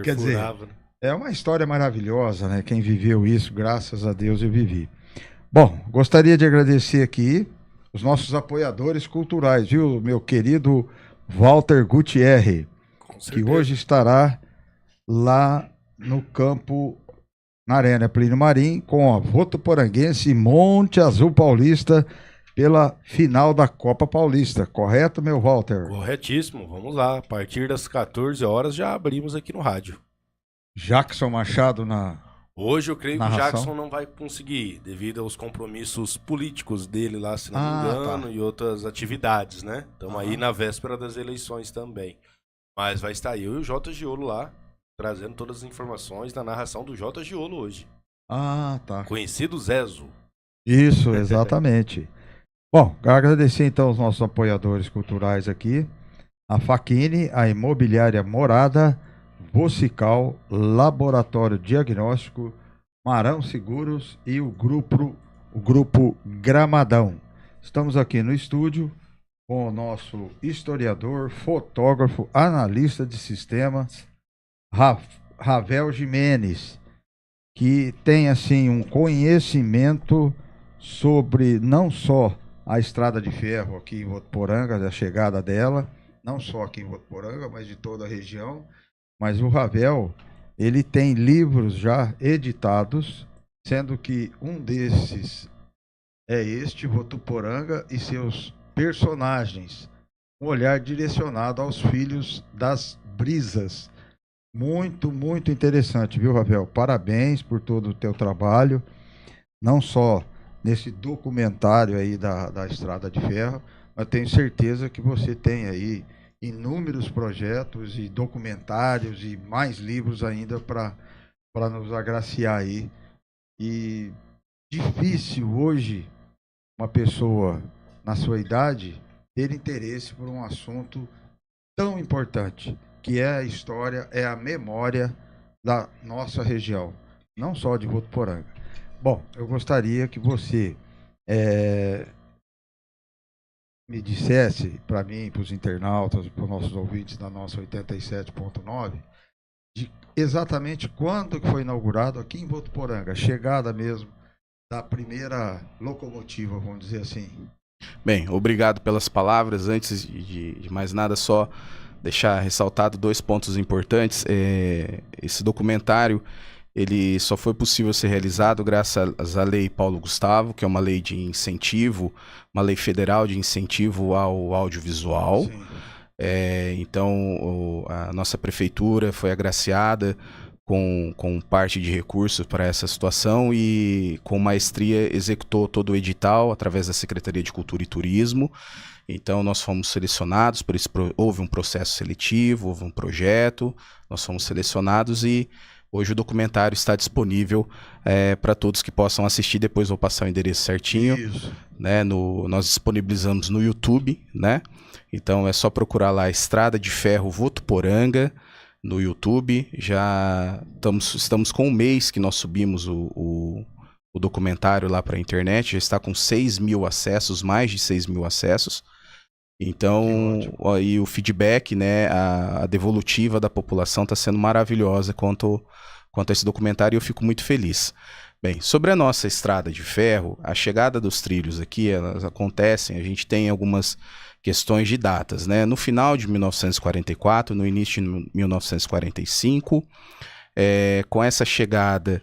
Quer dizer, Perfurava, né? é uma história maravilhosa, né? Quem viveu isso, graças a Deus eu vivi. Bom, gostaria de agradecer aqui os nossos apoiadores culturais, viu, meu querido Walter Gutierrez, Com que certeza. hoje estará lá no campo, na Arena Plínio Marim, com a Votuporanguense e Monte Azul Paulista pela final da Copa Paulista. Correto, meu Walter? Corretíssimo, vamos lá. A partir das 14 horas já abrimos aqui no rádio. Jackson Machado na... Hoje eu creio que o narração. Jackson não vai conseguir, devido aos compromissos políticos dele lá, se não me Ah, engano, tá. e outras atividades, né? Estamos Aham. aí na véspera das eleições também. Mas vai estar eu e o Jota Giolo lá, trazendo todas as informações da narração do Jota Giolo hoje. Ah, tá. Conhecido Zezo. Isso, exatamente. Bom, quero agradecer então os nossos apoiadores culturais aqui, a Faquini, a Imobiliária Morada, Vocical, Laboratório Diagnóstico, Marão Seguros e o grupo Gramadão. Estamos aqui no estúdio com o nosso historiador, fotógrafo, analista de sistemas, Ravel Jimenez, que tem assim um conhecimento sobre não só a estrada de ferro aqui em Votuporanga, da chegada dela, não só aqui em Votuporanga, mas de toda a região. Mas o Ravel, ele tem livros já editados sendo que um desses é este Votuporanga e seus personagens, um olhar direcionado aos filhos das brisas. Muito, muito interessante, viu, Rafael? Parabéns por todo o teu trabalho, não só nesse documentário aí da Estrada de Ferro, mas tenho certeza que você tem aí inúmeros projetos e documentários e mais livros ainda para nos agraciar aí. E difícil hoje uma pessoa na sua idade ter interesse por um assunto tão importante, que é a história, é a memória da nossa região, não só de Votuporanga. Bom, eu gostaria que você me dissesse, para mim, para os internautas, para os nossos ouvintes da nossa 87.9, de exatamente quando que foi inaugurado aqui em Votuporanga, a chegada mesmo da primeira locomotiva, vamos dizer assim. Bem, obrigado pelas palavras. Antes de mais nada, só deixar ressaltado 2 pontos importantes. Esse documentário, ele só foi possível ser realizado graças à Lei Paulo Gustavo, que é uma lei de incentivo, uma lei federal de incentivo ao audiovisual. Sim. Então, a nossa prefeitura foi agraciada com parte de recursos para essa situação e com maestria executou todo o edital através da Secretaria de Cultura e Turismo. Então nós fomos selecionados, houve um processo seletivo, houve um projeto, nós fomos selecionados e hoje o documentário está disponível para todos que possam assistir. Depois vou passar o endereço certinho. Isso. Né, nós disponibilizamos no YouTube, né? Então é só procurar lá Estrada de Ferro Votuporanga no YouTube. Já estamos com um mês que nós subimos o documentário lá para a internet, já está com 6 mil acessos, mais de 6 mil acessos. Então, aí o feedback, né, a devolutiva da população está sendo maravilhosa quanto a esse documentário e eu fico muito feliz. Bem, sobre a nossa Estrada de Ferro, a chegada dos trilhos aqui, elas acontecem, a gente tem algumas questões de datas, né? No final de 1944, no início de 1945, com essa chegada,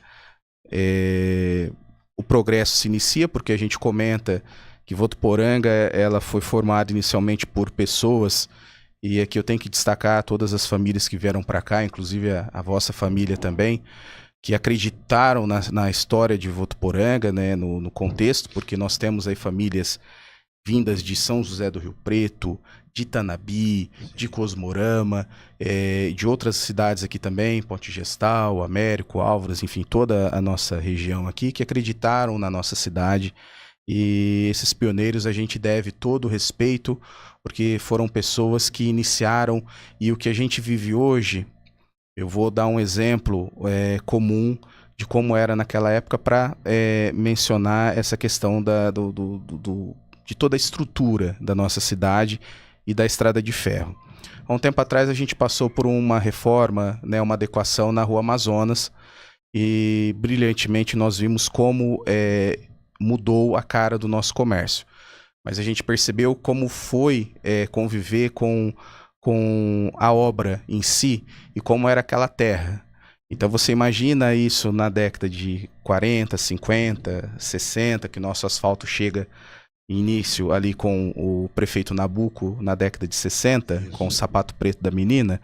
o progresso se inicia, porque a gente comenta que Votuporanga ela foi formada inicialmente por pessoas, e aqui eu tenho que destacar todas as famílias que vieram para cá, inclusive a vossa família também, que acreditaram na história de Votuporanga, né, no contexto, porque nós temos aí famílias vindas de São José do Rio Preto, de Itanabi, de Cosmorama, de outras cidades aqui também, Ponte Gestal, Américo, Álvares, enfim, toda a nossa região aqui, que acreditaram na nossa cidade. E esses pioneiros a gente deve todo o respeito, porque foram pessoas que iniciaram, e o que a gente vive hoje, eu vou dar um exemplo comum de como era naquela época para mencionar essa questão de toda a estrutura da nossa cidade e da Estrada de Ferro. Há um tempo atrás a gente passou por uma reforma, né, uma adequação na Rua Amazonas, e brilhantemente nós vimos como mudou a cara do nosso comércio. Mas a gente percebeu como foi conviver com a obra em si e como era aquela terra. Então você imagina isso na década de 40, 50, 60, que nosso asfalto chega início ali com o prefeito Nabuco na década de 60, isso, com o sapato preto da menina,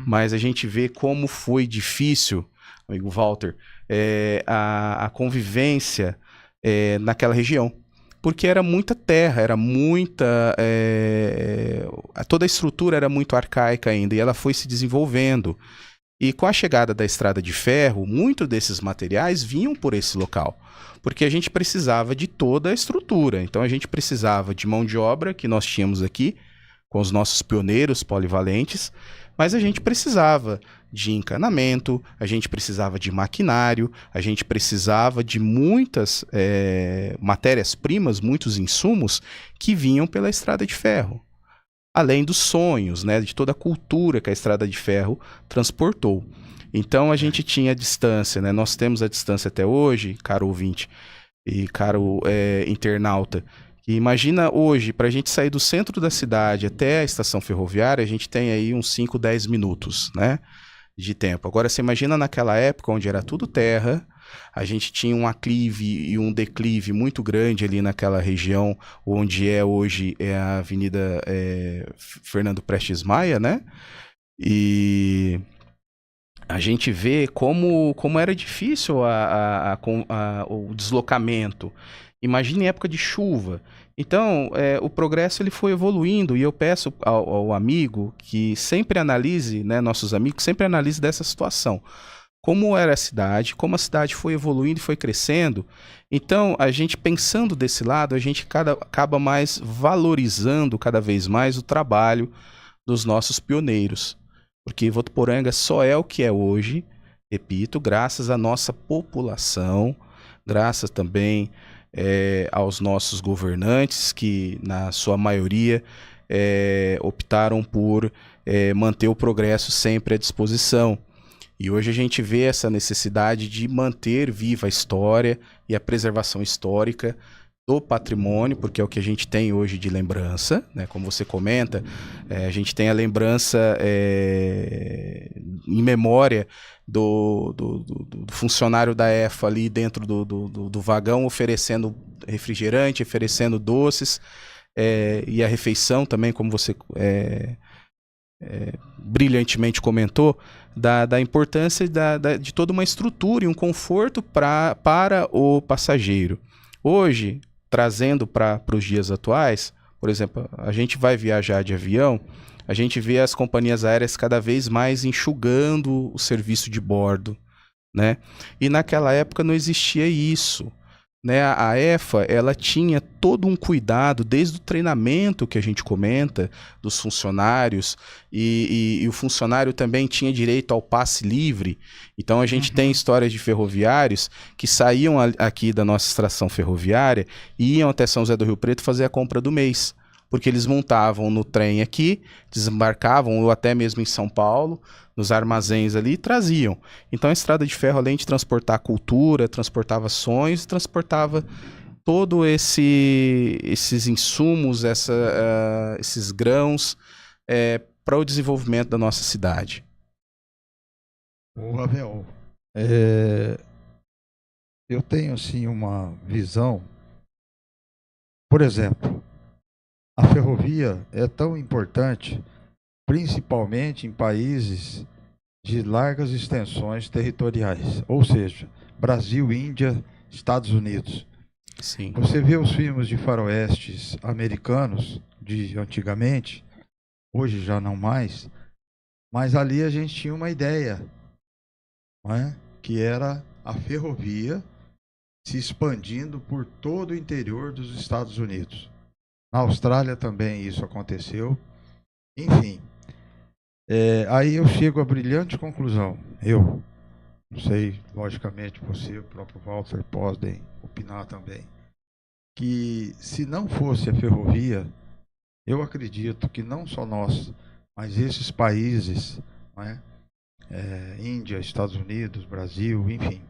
mas a gente vê como foi difícil, amigo Walter, a convivência naquela região. Porque era muita terra, era muita... toda a estrutura era muito arcaica ainda, e ela foi se desenvolvendo. E com a chegada da Estrada de Ferro, muitos desses materiais vinham por esse local, porque a gente precisava de toda a estrutura. Então a gente precisava de mão de obra, que nós tínhamos aqui, com os nossos pioneiros polivalentes, mas a gente precisava de encanamento, a gente precisava de maquinário, a gente precisava de muitas matérias-primas, muitos insumos que vinham pela Estrada de Ferro. Além dos sonhos, né, de toda a cultura que a Estrada de Ferro transportou. Então a gente tinha a distância, né, nós temos a distância até hoje, caro ouvinte e caro internauta. E imagina hoje, para a gente sair do centro da cidade até a estação ferroviária, a gente tem aí uns 5, 10 minutos, né, de tempo. Agora você imagina naquela época onde era tudo terra, A gente tinha um aclive e um declive muito grande ali naquela região, onde hoje a Avenida Fernando Prestes Maia, né? E a gente vê como era difícil o deslocamento. Imagine época de chuva. Então, o progresso ele foi evoluindo e eu peço ao amigo que sempre analise, né, nossos amigos, sempre analise dessa situação. Como era a cidade, como a cidade foi evoluindo e foi crescendo. Então, a gente pensando desse lado, a gente acaba mais valorizando cada vez mais o trabalho dos nossos pioneiros. Porque Votuporanga só é o que é hoje, repito, graças à nossa população, graças também aos nossos governantes, que na sua maioria optaram por manter o progresso sempre à disposição. E hoje a gente vê essa necessidade de manter viva a história e a preservação histórica do patrimônio, porque é o que a gente tem hoje de lembrança, né? Como você comenta, a gente tem a lembrança em memória do funcionário da EFA ali dentro do vagão, oferecendo refrigerante, oferecendo doces, e a refeição também, como você brilhantemente comentou, da importância de toda uma estrutura e um conforto para o passageiro. Hoje, trazendo para os dias atuais, por exemplo, a gente vai viajar de avião, a gente vê as companhias aéreas cada vez mais enxugando o serviço de bordo, né? E naquela época não existia isso, né? A EFA, ela tinha todo um cuidado, desde o treinamento que a gente comenta, dos funcionários, e o funcionário também tinha direito ao passe livre. Então a gente tem histórias de ferroviários que saíam aqui da nossa estação ferroviária e iam até São José do Rio Preto fazer a compra do mês, porque eles montavam no trem aqui, desembarcavam, ou até mesmo em São Paulo, nos armazéns ali, e traziam. Então a estrada de ferro, além de transportar cultura, transportava sonhos, transportava todo esses insumos, esses grãos para o desenvolvimento da nossa cidade. Ô, Ravel, eu tenho assim uma visão, por exemplo, a ferrovia é tão importante, principalmente em países de largas extensões territoriais, ou seja, Brasil, Índia, Estados Unidos. Sim. Você vê os filmes de faroestes americanos de antigamente, hoje já não mais, mas ali a gente tinha uma ideia, não é? Que era a ferrovia se expandindo por todo o interior dos Estados Unidos. Na Austrália também isso aconteceu. Enfim, aí eu chego à brilhante conclusão. Eu não sei, logicamente você, o próprio Walter, podem opinar também, que se não fosse a ferrovia, eu acredito que não só nós, mas esses países, não é? Índia, Estados Unidos, Brasil, enfim,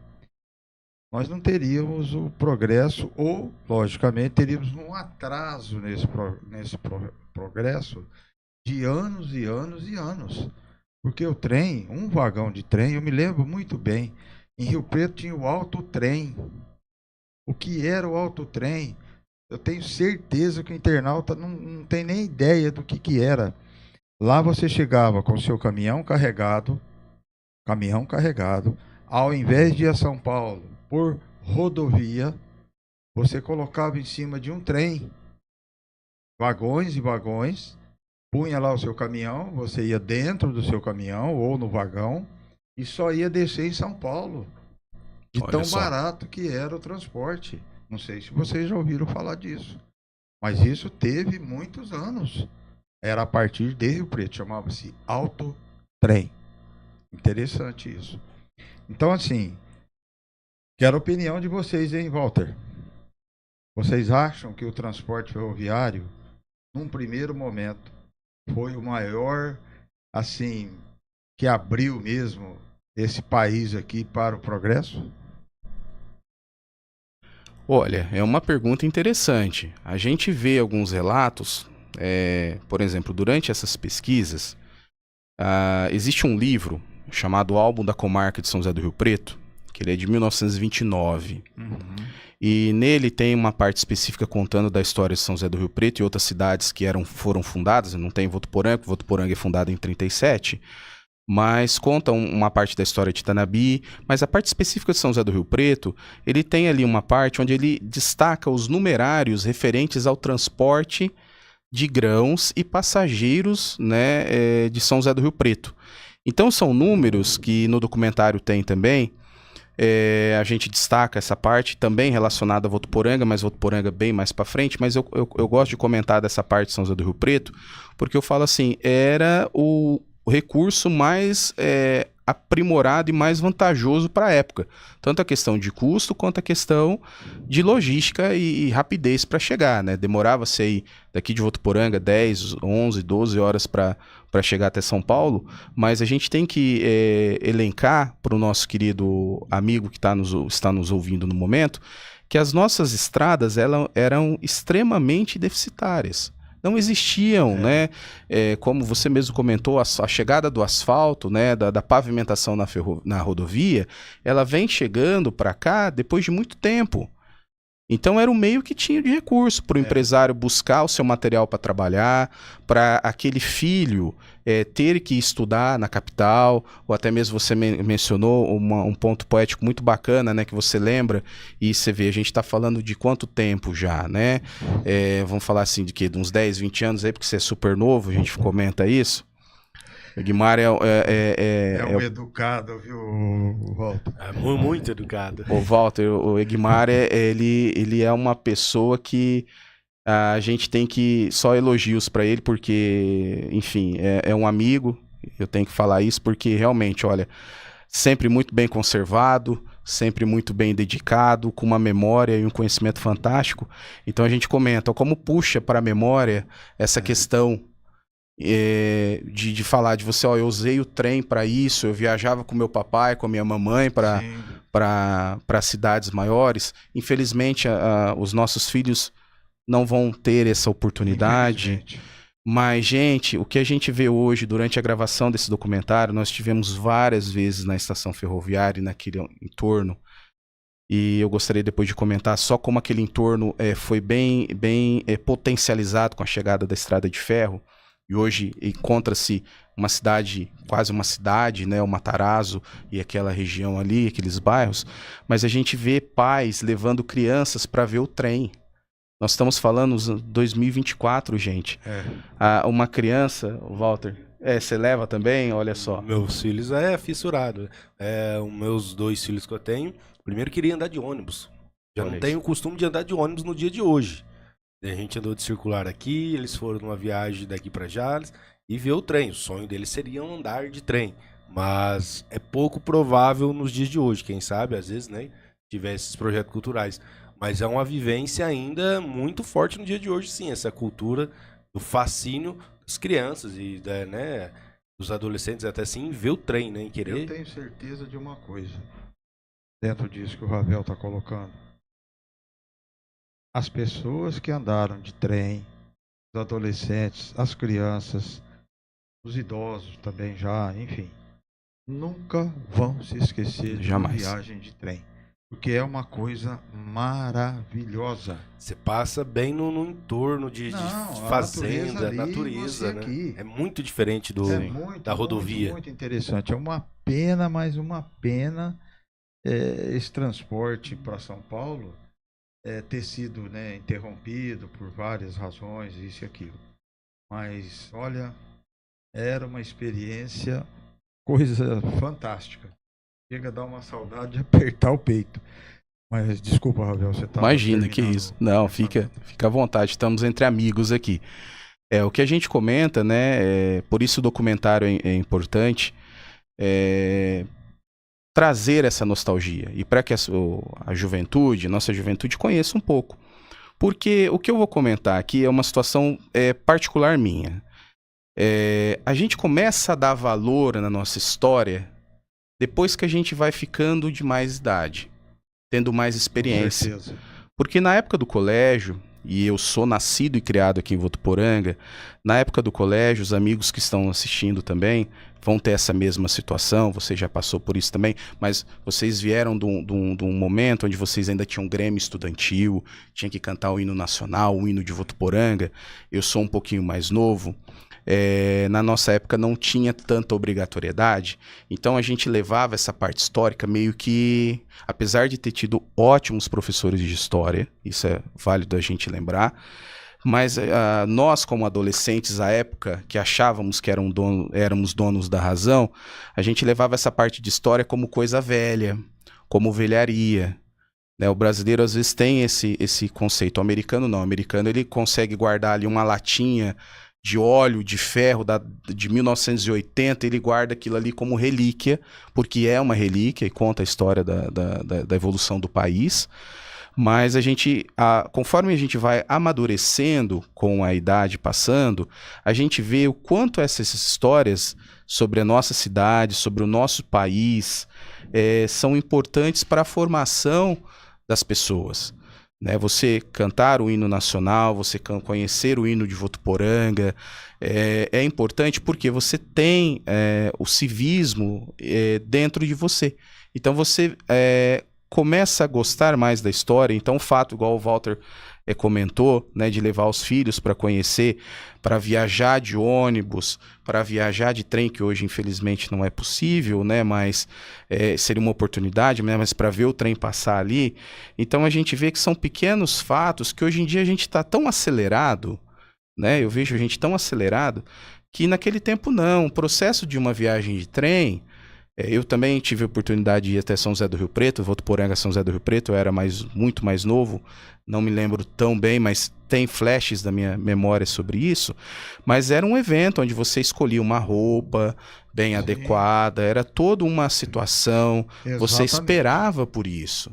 nós não teríamos o progresso, ou, logicamente, teríamos um atraso nesse progresso de anos e anos e anos. Porque o trem, um vagão de trem, eu me lembro muito bem, em Rio Preto tinha o autotrem. O que era o autotrem? Eu tenho certeza que o internauta não tem nem ideia do que era. Lá você chegava com o seu caminhão carregado, ao invés de ir a São Paulo por rodovia, você colocava em cima de um trem, vagões e vagões, punha lá o seu caminhão, você ia dentro do seu caminhão ou no vagão e só ia descer em São Paulo. De tão barato que era o transporte. Não sei se vocês já ouviram falar disso, mas isso teve muitos anos. Era a partir de Rio Preto, chamava-se autotrem. Interessante isso. Então, assim, quero a opinião de vocês, hein, Walter? Vocês acham que o transporte ferroviário, num primeiro momento, foi o maior, assim, que abriu mesmo esse país aqui para o progresso? Olha, é uma pergunta interessante. A gente vê alguns relatos, por exemplo, durante essas pesquisas, existe um livro chamado Álbum da Comarca de São José do Rio Preto, que ele é de 1929. Uhum. E nele tem uma parte específica contando da história de São José do Rio Preto e outras cidades que foram fundadas. Não tem Votuporanga, Votuporanga é fundado em 37, mas conta uma parte da história de Itanabi. Mas a parte específica de São José do Rio Preto, ele tem ali uma parte onde ele destaca os numerários referentes ao transporte de grãos e passageiros, né, de São José do Rio Preto. Então são números que no documentário tem também. A gente destaca essa parte também relacionada a Votuporanga, mas Votuporanga bem mais para frente. Mas eu gosto de comentar dessa parte de São José do Rio Preto, porque eu falo assim, era o recurso mais aprimorado e mais vantajoso para a época. Tanto a questão de custo quanto a questão de logística e rapidez para chegar, né? Demorava-se aí daqui de Votuporanga 10, 11, 12 horas para chegar até São Paulo, mas a gente tem que elencar para o nosso querido amigo que está nos ouvindo no momento, que as nossas estradas eram extremamente deficitárias. Não existiam, né? Como você mesmo comentou, a chegada do asfalto, né? Da pavimentação na rodovia, ela vem chegando para cá depois de muito tempo. Então era o meio que tinha de recurso para o empresário buscar o seu material para trabalhar, para aquele filho ter que estudar na capital, ou até mesmo você mencionou um ponto poético muito bacana, né, que você lembra, e você vê, a gente está falando de quanto tempo já, né? Vamos falar assim, de uns 10, 20 anos aí, porque você é super novo, a gente comenta isso. O Egmar é um educado, viu, Walter? Muito educado. O Walter, o Egmar, ele é uma pessoa que a gente tem que só elogios para ele, porque, enfim, é um amigo, eu tenho que falar isso, porque realmente, olha, sempre muito bem conservado, sempre muito bem dedicado, com uma memória e um conhecimento fantástico. Então a gente comenta como puxa para a memória essa questão de falar de você, ó, eu usei o trem para isso, eu viajava com meu papai, com a minha mamãe para cidades maiores. Infelizmente, os nossos filhos não vão ter essa oportunidade. Mas, gente, o que a gente vê hoje durante a gravação desse documentário, nós tivemos várias vezes na estação ferroviária e naquele entorno. E eu gostaria depois de comentar só como aquele entorno foi bem potencializado com a chegada da estrada de ferro. E hoje encontra-se uma cidade, quase uma cidade, né, o Matarazzo e aquela região ali, aqueles bairros, mas a gente vê pais levando crianças para ver o trem. Nós estamos falando em 2024, gente. Uma criança, Walter, você leva também? Olha só. Meus filhos fissurado. Os meus 2 filhos que eu tenho, primeiro queria andar de ônibus. Já não tenho o costume de andar de ônibus no dia de hoje. A gente andou de circular aqui, eles foram numa viagem daqui para Jales e ver o trem. O sonho deles seria andar de trem, mas é pouco provável nos dias de hoje. Quem sabe, às vezes, né, tiver esses projetos culturais. Mas é uma vivência ainda muito forte no dia de hoje, sim, essa cultura do fascínio das crianças e né, dos adolescentes até assim, ver o trem, né, em querer. Eu tenho certeza de uma coisa, dentro disso que o Ravel está colocando. As pessoas que andaram de trem, os adolescentes, as crianças, os idosos também já, enfim, nunca vão se esquecer de uma viagem de trem. Porque é uma coisa maravilhosa. Você passa bem no entorno de fazenda, natureza, né? Aqui. É muito diferente da rodovia. Muito interessante. É uma pena, mas uma pena esse transporte para São Paulo ter sido, né, interrompido por várias razões, isso e aquilo. Mas, olha, era uma experiência, coisa fantástica. Chega a dar uma saudade de apertar o peito. Mas, desculpa, Ravel, você tá... Imagina, que isso. Não, fica à vontade, estamos entre amigos aqui. O que a gente comenta, né, por isso o documentário é importante, trazer essa nostalgia e para que a juventude, nossa juventude, conheça um pouco. Porque o que eu vou comentar aqui é uma situação particular minha. A gente começa a dar valor na nossa história depois que a gente vai ficando de mais idade, tendo mais experiência. Com certeza. Porque na época do colégio, e eu sou nascido e criado aqui em Votuporanga, na época do colégio, os amigos que estão assistindo também vão ter essa mesma situação, você já passou por isso também, mas vocês vieram de um momento onde vocês ainda tinham grêmio estudantil, tinha que cantar o hino nacional, o hino de Votuporanga. Eu sou um pouquinho mais novo. Na nossa época não tinha tanta obrigatoriedade, então a gente levava essa parte histórica meio que, apesar de ter tido ótimos professores de história, isso é válido a gente lembrar, mas nós como adolescentes à época, que achávamos que éramos donos da razão, a gente levava essa parte de história como coisa velha, como velharia. O brasileiro às vezes tem esse conceito, o americano não, o americano ele consegue guardar ali uma latinha de óleo, de ferro de 1980, ele guarda aquilo ali como relíquia, porque é uma relíquia e conta a história da evolução do país. Mas conforme a gente vai amadurecendo com a idade passando, a gente vê o quanto essas histórias sobre a nossa cidade, sobre o nosso país, são importantes para a formação das pessoas. Você cantar o hino nacional, você conhecer o hino de Votuporanga, é importante porque você tem o civismo dentro de você. Então você começa a gostar mais da história. Então o fato, igual o Walter comentou, de levar os filhos para conhecer, para viajar de ônibus, para viajar de trem, que hoje infelizmente não é possível, mas seria uma oportunidade, mas para ver o trem passar ali. Então a gente vê que são pequenos fatos que hoje em dia a gente está tão acelerado, eu vejo a gente tão acelerado, que naquele tempo não. O processo de uma viagem de trem, eu também tive a oportunidade de ir até São José do Rio Preto, Votuporanga, São José do Rio Preto, eu era muito mais novo, não me lembro tão bem, mas tem flashes da minha memória sobre isso. Mas era um evento onde você escolhia uma roupa bem adequada, era toda uma situação, você esperava por isso.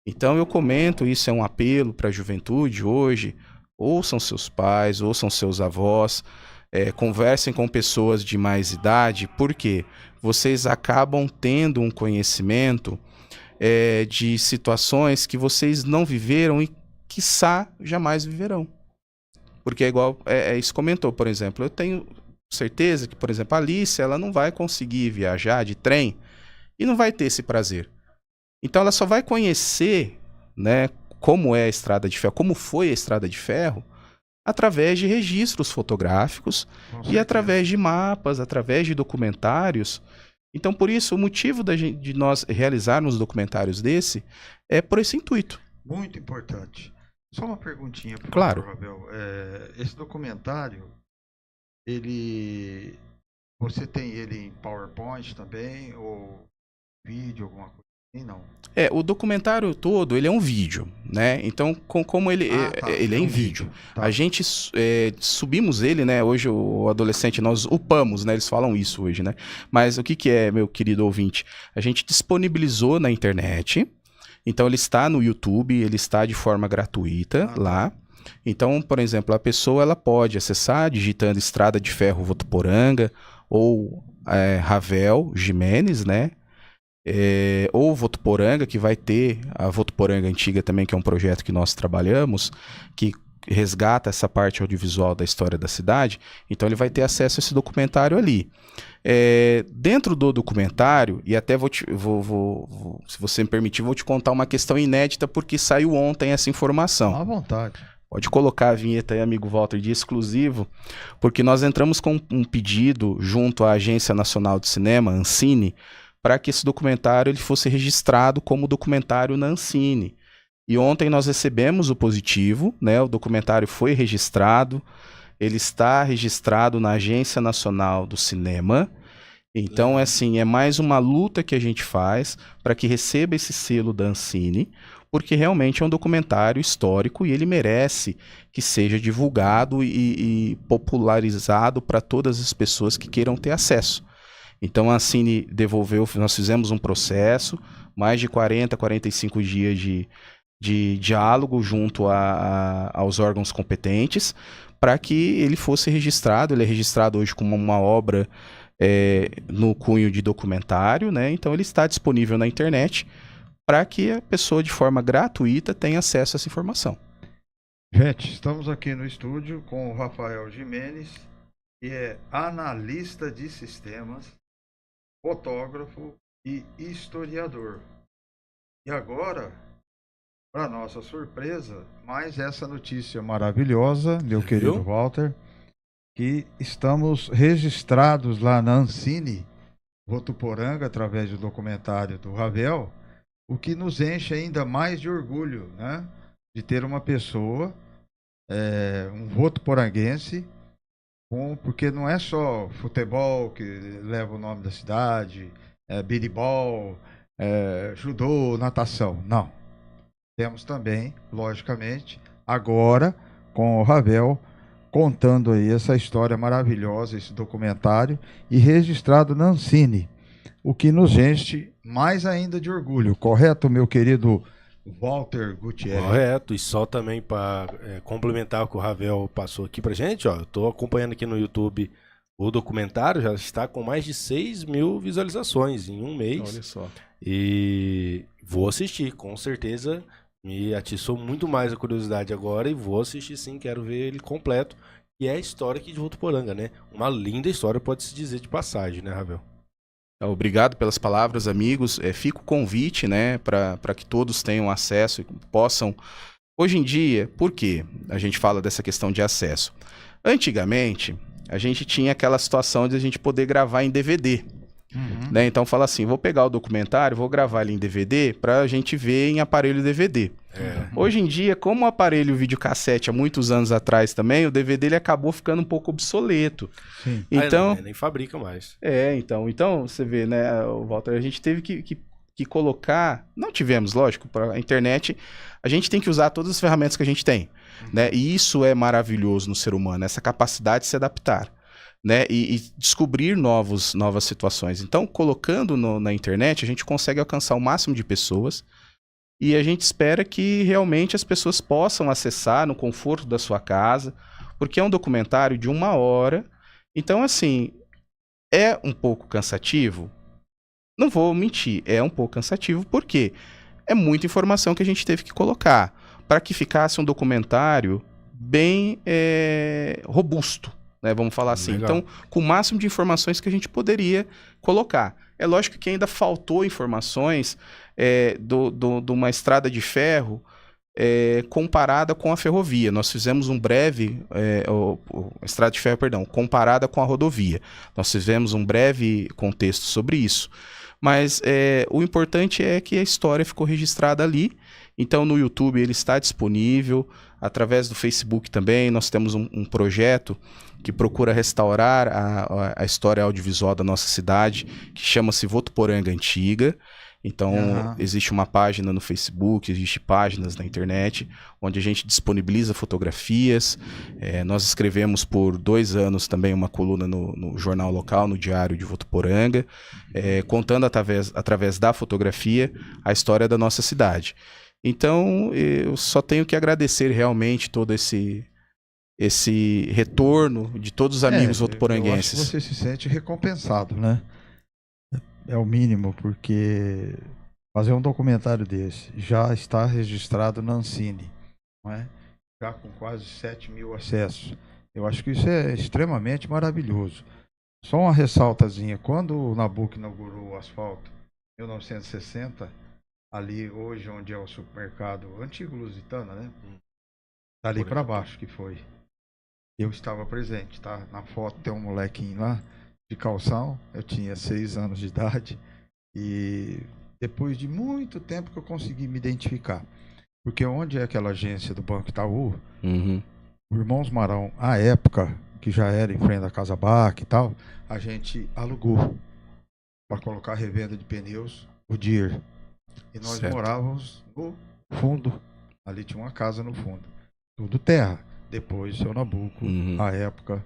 Então eu comento, isso é um apelo para a juventude hoje, ouçam seus pais, ouçam seus avós, conversem com pessoas de mais idade, porque vocês acabam tendo um conhecimento de situações que vocês não viveram e, quiçá, jamais viverão. Porque é igual, isso comentou, por exemplo, eu tenho certeza que, por exemplo, a Alice, ela não vai conseguir viajar de trem e não vai ter esse prazer. Então ela só vai conhecer, como é a Estrada de Ferro, como foi a Estrada de Ferro, através de registros fotográficos e através de mapas, através de documentários. Então, por isso, o motivo de nós realizarmos documentários desse é por esse intuito. Muito importante. Só uma perguntinha, por Claro. favor, Abel. Esse documentário, você tem ele em PowerPoint também, ou vídeo, alguma coisa assim, não? O documentário todo, ele é um vídeo, Então, como ele é em vídeo. Tá. A gente subimos ele, Hoje o adolescente, nós upamos, Eles falam isso hoje, Mas o que é, meu querido ouvinte? A gente disponibilizou na internet, então ele está no YouTube, ele está de forma gratuita lá. Então, por exemplo, a pessoa ela pode acessar digitando Estrada de Ferro Votuporanga ou Ravel Jimenez, ou Votuporanga, que vai ter a Votuporanga Antiga também, que é um projeto que nós trabalhamos, que resgata essa parte audiovisual da história da cidade. Então ele vai ter acesso a esse documentário ali. Dentro do documentário, e até se você me permitir, vou te contar uma questão inédita, porque saiu ontem essa informação. À vontade. Pode colocar a vinheta aí, amigo Walter, de exclusivo, porque nós entramos com um pedido junto à Agência Nacional de Cinema, Ancine, para que esse documentário ele fosse registrado como documentário na Ancine. E ontem nós recebemos o positivo, o documentário foi registrado, ele está registrado na Agência Nacional do Cinema. Então, é mais uma luta que a gente faz para que receba esse selo da Ancine, porque realmente é um documentário histórico e ele merece que seja divulgado e popularizado para todas as pessoas que queiram ter acesso. Então a Ancine devolveu, nós fizemos um processo, mais de 45 dias de diálogo junto aos órgãos competentes, para que ele fosse registrado. Ele é registrado hoje como uma obra no cunho de documentário, Então ele está disponível na internet para que a pessoa de forma gratuita tenha acesso a essa informação. Gente, estamos aqui no estúdio com o Rafael Jimenez, que é analista de sistemas, fotógrafo e historiador. E agora, para nossa surpresa, mais essa notícia maravilhosa, meu querido Viu? Walter, que estamos registrados lá na Ancine, Votuporanga, através do documentário do Ravel, o que nos enche ainda mais de orgulho, né? De ter uma pessoa, um votuporanguense, porque não é só futebol que leva o nome da cidade, biribol, judô, natação. Não. Temos também, logicamente, agora com o Ravel contando aí essa história maravilhosa, esse documentário, e registrado na Ancine, o que nos enche mais ainda de orgulho, correto, meu querido Walter Gutierrez? Correto, e só também para complementar o que o Ravel passou aqui pra gente, ó, eu tô acompanhando aqui no YouTube o documentário, já está com mais de 6 mil visualizações em um mês. Olha só. E vou assistir, com certeza me atiçou muito mais a curiosidade agora e vou assistir sim, quero ver ele completo. E é a história aqui de Votuporanga, né? Uma linda história, pode-se dizer de passagem, né, Ravel? Obrigado pelas palavras, amigos. Fica o convite, né, para que todos tenham acesso e possam. Hoje em dia, por que a gente fala dessa questão de acesso? Antigamente, a gente tinha aquela situação de a gente poder gravar em DVD. Né? Então fala assim, vou pegar o documentário, vou gravar ele em DVD para a gente ver em aparelho DVD. Hoje em dia, como o aparelho videocassete há muitos anos atrás também, o DVD ele acabou ficando um pouco obsoleto. Sim. Então, nem fabrica mais. então você vê, né, Walter, a gente teve que colocar, não tivemos, lógico, para a internet, a gente tem que usar todas as ferramentas que a gente tem, né? E isso é maravilhoso no ser humano, essa capacidade de se adaptar. Né, e descobrir novas situações. Então, colocando na internet, a gente consegue alcançar o máximo de pessoas e a gente espera que realmente as pessoas possam acessar no conforto da sua casa, porque é um documentário de 1 hora. Então, assim, é um pouco cansativo? Não vou mentir, é um pouco cansativo, porque é muita informação que a gente teve que colocar para que ficasse um documentário bem robusto. Né, vamos falar assim. Legal. Então, com o máximo de informações que a gente poderia colocar. É lógico que ainda faltou informações de uma estrada de ferro comparada com a ferrovia. Nós fizemos um breve, estrada de ferro, perdão, comparada com a rodovia. Nós fizemos um breve contexto sobre isso. Mas o importante é que a história ficou registrada ali. Então, no YouTube ele está disponível, através do Facebook também. Nós temos um projeto que procura restaurar a história audiovisual da nossa cidade, que chama-se Votuporanga Antiga. Então, existe uma página no Facebook, existe páginas na internet, onde a gente disponibiliza fotografias. Nós escrevemos por 2 anos também uma coluna no jornal local, no Diário de Votuporanga, contando através da fotografia a história da nossa cidade. Então, eu só tenho que agradecer realmente todo esse retorno de todos os amigos votuporanguenses. Eu acho que você se sente recompensado, né? É o mínimo, porque fazer um documentário desse já está registrado na Ancine, não é? Já com quase 7 mil acessos. Eu acho que isso é extremamente maravilhoso. Só uma ressaltazinha, quando o Nabuco inaugurou o asfalto, em 1960, ali hoje onde é o supermercado antigo Lusitana, né? Dali para baixo que foi. Eu estava presente, tá? Na foto tem um molequinho lá de calção, eu tinha 6 anos de idade e depois de muito tempo que eu consegui me identificar. Porque onde é aquela agência do Banco Itaú, o Irmãos Marão, à época, que já era em frente da Casa Bac e tal, a gente alugou para colocar revenda de pneus, o Deere. E nós morávamos no fundo, ali tinha uma casa no fundo, tudo terra. Depois, seu Nabuco, à época,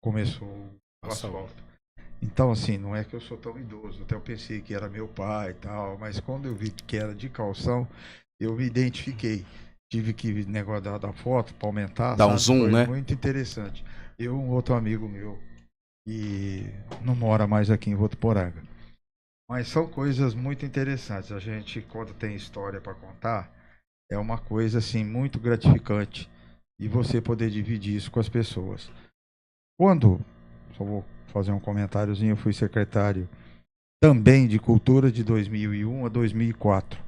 começou o asfalto. Então, assim, não é que eu sou tão idoso, até eu pensei que era meu pai e tal, mas quando eu vi que era de calção, eu me identifiquei. Tive que negócio da foto para aumentar. Dá um zoom, foi né? muito interessante. Eu, um outro amigo meu, e não mora mais aqui em Votuporanga. Mas são coisas muito interessantes. A gente, quando tem história para contar, é uma coisa assim muito gratificante e você poder dividir isso com as pessoas. Quando, só vou fazer um comentáriozinho, eu fui secretário também de Cultura de 2001 a 2004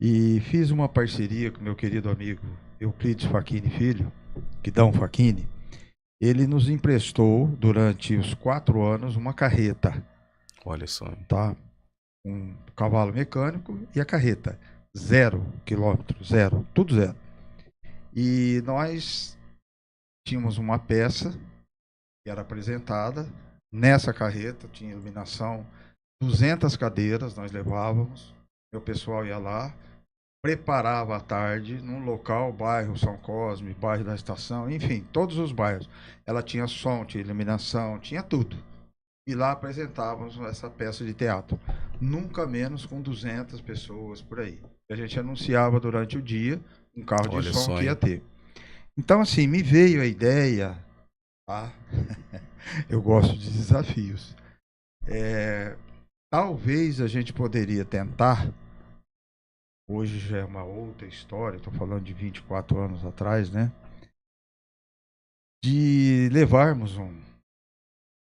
e fiz uma parceria com meu querido amigo Euclides Facchini Filho, Guidão Facchini. Ele nos emprestou durante os 4 anos uma carreta. Olha só. Tá? Um cavalo mecânico e a carreta. 0 quilômetro, zero, tudo zero. E nós tínhamos uma peça que era apresentada. Nessa carreta tinha iluminação, 200 cadeiras nós levávamos. Meu pessoal ia lá, preparava à tarde num local, bairro São Cosme, bairro da Estação, enfim, todos os bairros. Ela tinha som, tinha iluminação, tinha tudo. E lá apresentávamos essa peça de teatro. Nunca menos com 200 pessoas por aí. A gente anunciava durante o dia um carro de som que ia ter. Então, assim, me veio a ideia, tá? Eu gosto de desafios. Talvez a gente poderia tentar, hoje já é uma outra história, estou falando de 24 anos atrás, né? De levarmos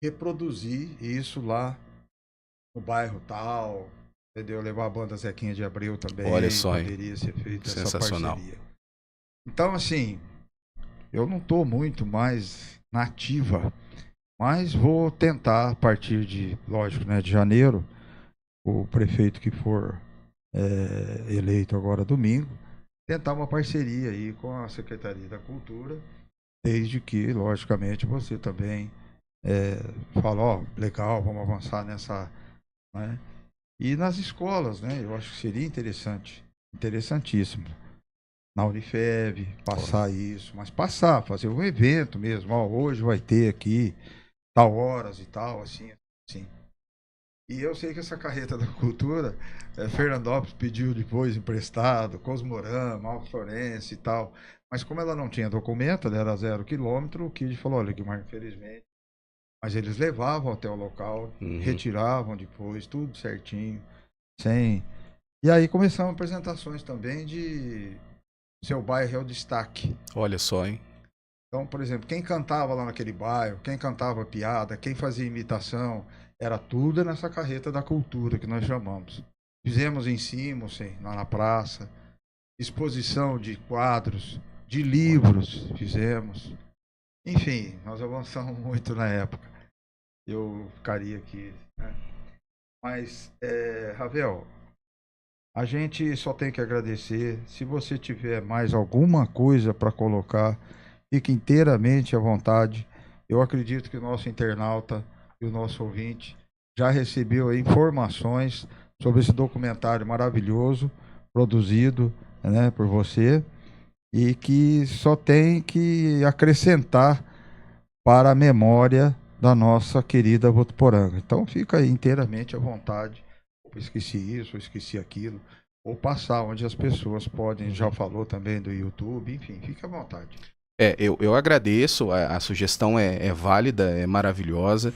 reproduzir isso lá no bairro tal, entendeu? Levar a banda Zequinha de Abreu também. Olha só, poderia ser feita essa sensacional. parceria. Então, assim, eu não estou muito mais na ativa, mas vou tentar, a partir de, lógico, né, de janeiro, o prefeito que for eleito agora domingo, tentar uma parceria aí com a Secretaria da Cultura, desde que, logicamente, você também fala, ó, legal, vamos avançar nessa, né? E nas escolas, né? Eu acho que seria interessante, interessantíssimo. Na Unifev, passar isso, mas fazer um evento mesmo, ó, hoje vai ter aqui, tal horas e tal, assim. E eu sei que essa carreta da cultura, Fernandópolis pediu depois emprestado, Cosmorama, Alto Florense e tal, mas como ela não tinha documento, ela era 0 quilômetro, o Kid falou, olha, Guilmar, infelizmente, mas eles levavam até o local, retiravam depois, tudo certinho, sem... E aí começaram apresentações também de seu bairro é o destaque. Olha só, hein? Então, por exemplo, quem cantava lá naquele bairro, quem cantava piada, quem fazia imitação, era tudo nessa carreta da cultura que nós chamamos. Fizemos em cima, lá na praça, exposição de quadros, de livros, fizemos. Enfim, nós avançamos muito na época. Eu ficaria aqui, né? Mas, Ravel, a gente só tem que agradecer. Se você tiver mais alguma coisa para colocar, fique inteiramente à vontade. Eu acredito que o nosso internauta e o nosso ouvinte já recebeu aí informações sobre esse documentário maravilhoso, produzido, né, por você, e que só tem que acrescentar para a memória da nossa querida Votuporanga. Então fica aí inteiramente à vontade. Eu esqueci isso, eu esqueci aquilo, ou passar onde as pessoas podem, já falou também do YouTube, enfim, fique à vontade. Eu agradeço, a sugestão é válida, é maravilhosa.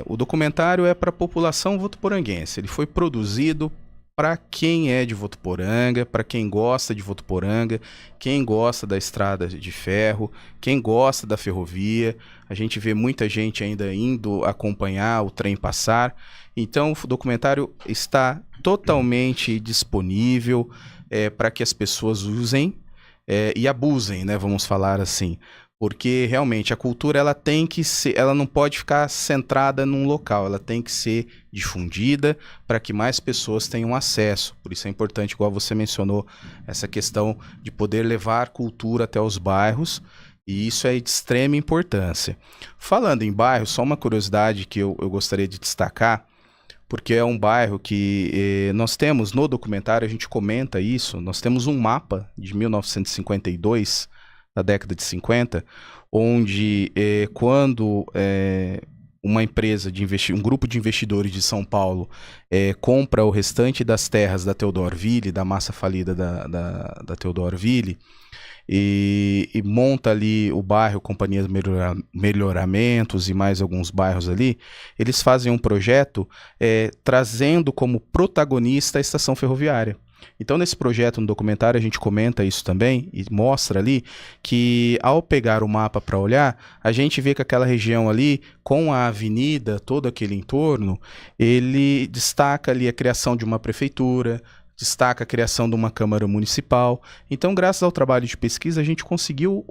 O documentário é para a população votuporanguense, ele foi produzido para quem é de Votuporanga, para quem gosta de Votuporanga, quem gosta da estrada de ferro, quem gosta da ferrovia. A gente vê muita gente ainda indo acompanhar o trem passar. Então o documentário está totalmente disponível para que as pessoas usem e abusem, né, vamos falar assim. Porque realmente a cultura ela tem que ser, ela não pode ficar centrada num local, ela tem que ser difundida para que mais pessoas tenham acesso. Por isso é importante, igual você mencionou, essa questão de poder levar cultura até os bairros, e isso é de extrema importância. Falando em bairro, só uma curiosidade que eu gostaria de destacar, porque é um bairro que nós temos no documentário, a gente comenta isso, nós temos um mapa de 1952, da década de 50, onde quando uma empresa um grupo de investidores de São Paulo compra o restante das terras da Teodorville, da massa falida da Teodorville, e monta ali o bairro Companhia de Melhoramentos e mais alguns bairros ali, eles fazem um projeto trazendo como protagonista a estação ferroviária. Então, nesse projeto, no documentário, a gente comenta isso também e mostra ali que, ao pegar o mapa para olhar, a gente vê que aquela região ali, com a avenida, todo aquele entorno, ele destaca ali a criação de uma prefeitura, destaca a criação de uma Câmara Municipal. Então, graças ao trabalho de pesquisa, a gente conseguiu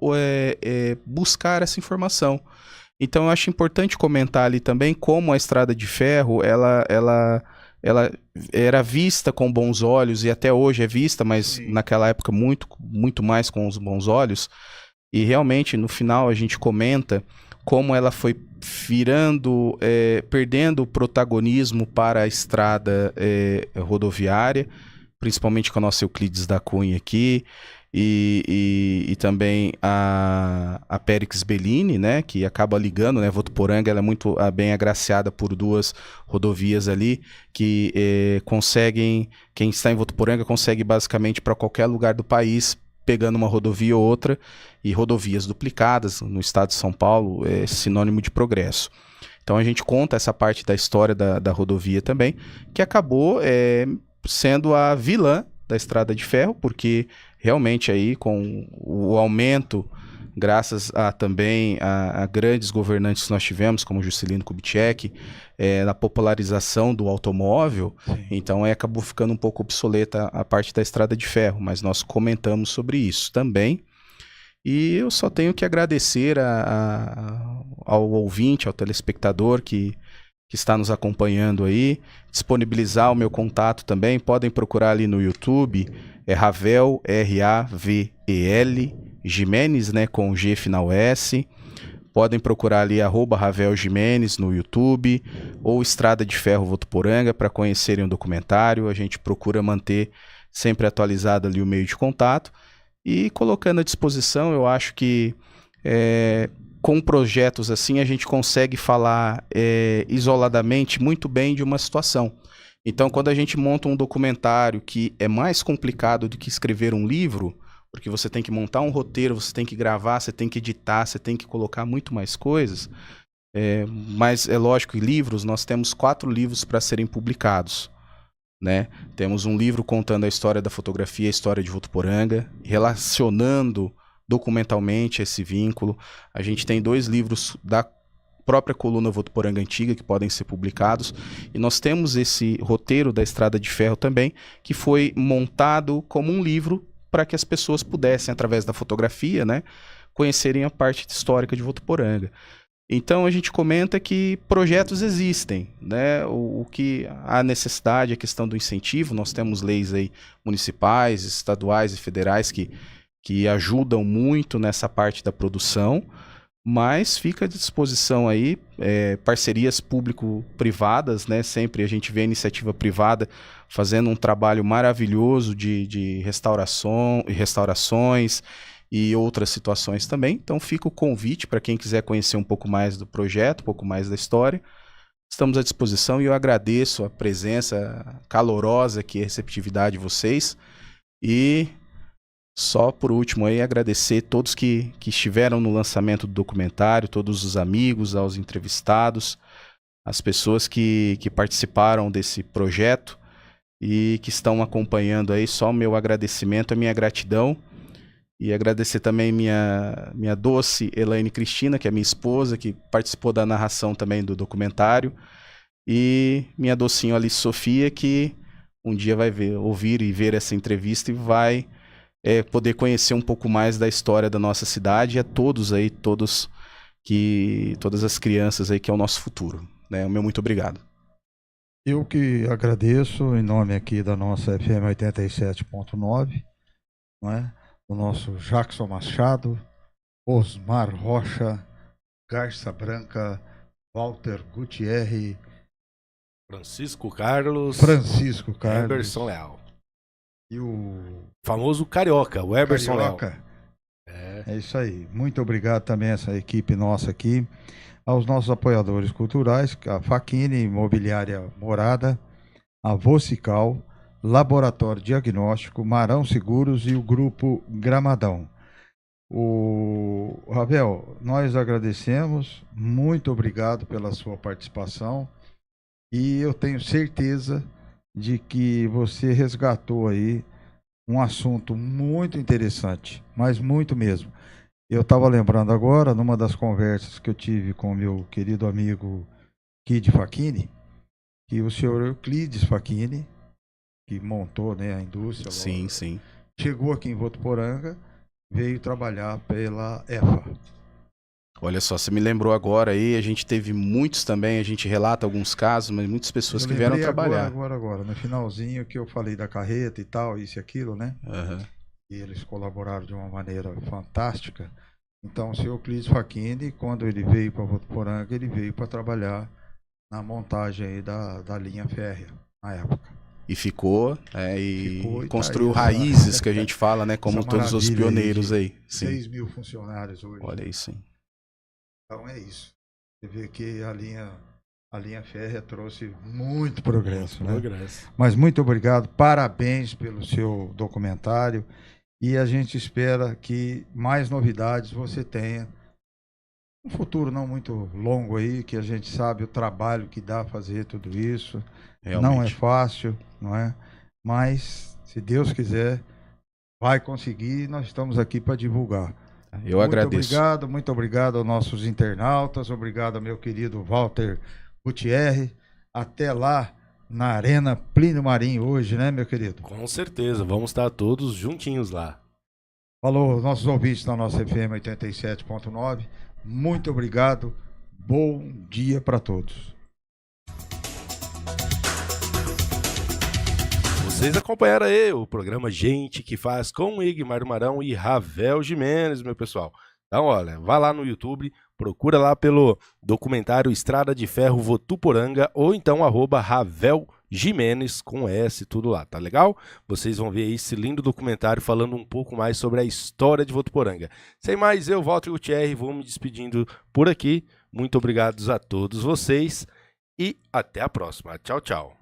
buscar essa informação. Então, eu acho importante comentar ali também como a Estrada de Ferro, ela era vista com bons olhos, e até hoje é vista, mas sim, naquela época muito mais com os bons olhos. E realmente, no final, a gente comenta como ela foi virando, perdendo o protagonismo para a estrada rodoviária, principalmente com a nossa Euclides da Cunha aqui, e também a Périx Bellini, né, que acaba ligando, né, Votuporanga, ela é muito bem agraciada por duas rodovias ali, que conseguem, quem está em Votuporanga consegue basicamente para qualquer lugar do país, pegando uma rodovia ou outra, e rodovias duplicadas no estado de São Paulo é sinônimo de progresso. Então a gente conta essa parte da história da rodovia também, que acabou sendo a vilã da Estrada de Ferro, porque realmente aí com o aumento, graças também a grandes governantes que nós tivemos, como Juscelino Kubitschek, na popularização do automóvel, sim, então acabou ficando um pouco obsoleta a parte da Estrada de Ferro, mas nós comentamos sobre isso também. E eu só tenho que agradecer ao ouvinte, ao telespectador que está nos acompanhando aí, disponibilizar o meu contato também, podem procurar ali no YouTube, Ravel, R-A-V-E-L, Jimenez, né, com G final S, podem procurar ali @Ravel Jimenez no YouTube, ou Estrada de Ferro Votuporanga, para conhecerem o documentário. A gente procura manter sempre atualizado ali o meio de contato, e colocando à disposição, eu acho que com projetos assim a gente consegue falar isoladamente muito bem de uma situação. Então, quando a gente monta um documentário que é mais complicado do que escrever um livro, porque você tem que montar um roteiro, você tem que gravar, você tem que editar, você tem que colocar muito mais coisas, mas é lógico que livros, nós temos 4 livros para serem publicados, né? Temos um livro contando a história da fotografia, a história de Votuporanga, relacionando documentalmente esse vínculo. A gente tem 2 livros da própria coluna Votuporanga Antiga que podem ser publicados, e nós temos esse roteiro da Estrada de Ferro também, que foi montado como um livro para que as pessoas pudessem, através da fotografia, né, conhecerem a parte histórica de Votuporanga. Então a gente comenta que projetos existem, né? O que há necessidade, a questão do incentivo, nós temos leis aí municipais, estaduais e federais que ajudam muito nessa parte da produção, mas fica à disposição aí parcerias público-privadas, né? Sempre a gente vê a iniciativa privada fazendo um trabalho maravilhoso de restaurações e outras situações também. Então fica o convite para quem quiser conhecer um pouco mais do projeto, um pouco mais da história. Estamos à disposição, e eu agradeço a presença calorosa aqui, a receptividade de vocês. E só por último aí agradecer todos que estiveram no lançamento do documentário, todos os amigos, aos entrevistados, as pessoas que participaram desse projeto e que estão acompanhando aí. Só o meu agradecimento, a minha gratidão. E agradecer também minha doce Elaine Cristina, que é minha esposa, que participou da narração também do documentário. E minha docinha Alice Sofia, que um dia vai ouvir e ver essa entrevista e vai poder conhecer um pouco mais da história da nossa cidade, e a todos aí, todas as crianças aí, que é o nosso futuro, né? O meu muito obrigado. Eu que agradeço em nome aqui da nossa FM 87.9, não é? O nosso Jackson Machado, Osmar Rocha, Garça Branca, Walter Gutierre, Francisco Carlos, Eberson Leal. E o famoso Carioca, o Eberson Leal. É isso aí. Muito obrigado também a essa equipe nossa aqui, aos nossos apoiadores culturais, a Faquini Imobiliária Morada, a Vocical, Laboratório Diagnóstico, Marão Seguros e o Grupo Gramadão. O Ravel, nós agradecemos, muito obrigado pela sua participação, e eu tenho certeza de que você resgatou aí um assunto muito interessante, mas muito mesmo. Eu estava lembrando agora, numa das conversas que eu tive com meu querido amigo Kid Facchini, que o senhor Euclides Facchini, que montou, né, a indústria, Sim, sim. chegou aqui em Votuporanga, veio trabalhar pela EFA. Olha só, você me lembrou agora aí, a gente teve muitos também, a gente relata alguns casos, mas muitas pessoas que vieram trabalhar. Agora, no finalzinho que eu falei da carreta e tal, isso e aquilo, né? Uhum. E eles colaboraram de uma maneira fantástica. Então, o senhor Euclides Facchini, quando ele veio para Votuporanga, ele veio para trabalhar na montagem aí da linha férrea, na época. E ficou, Ficou e construiu tá aí, raízes, que a gente fala, né? Como essa todos os maravilha pioneiros aí aí. Sim. 6 mil funcionários hoje. Olha isso, hein? Então é isso. Você vê que a linha férrea trouxe muito progresso, né? Mas muito obrigado, parabéns pelo seu documentário e a gente espera que mais novidades você tenha. Um futuro não muito longo aí, que a gente sabe o trabalho que dá fazer tudo isso. Realmente. Não é fácil, não é? Mas, se Deus quiser, vai conseguir e nós estamos aqui para divulgar. Eu agradeço. Muito obrigado aos nossos internautas, obrigado ao meu querido Walter Gutierrez. Até lá na Arena Plínio Marim hoje, né, meu querido? Com certeza, vamos estar todos juntinhos lá. Falou, nossos ouvintes da nossa FM 87.9. Muito obrigado. Bom dia para todos. Vocês acompanharam aí o programa Gente que Faz com Igmar Marão e Ravel Jimenez, meu pessoal. Então, olha, vai lá no YouTube, procura lá pelo documentário Estrada de Ferro Votuporanga ou então @Ravel Jimenez com S, tudo lá, tá legal? Vocês vão ver esse lindo documentário falando um pouco mais sobre a história de Votuporanga. Sem mais, eu, Walter Gutierrez, vou me despedindo por aqui. Muito obrigado a todos vocês e até a próxima. Tchau, tchau.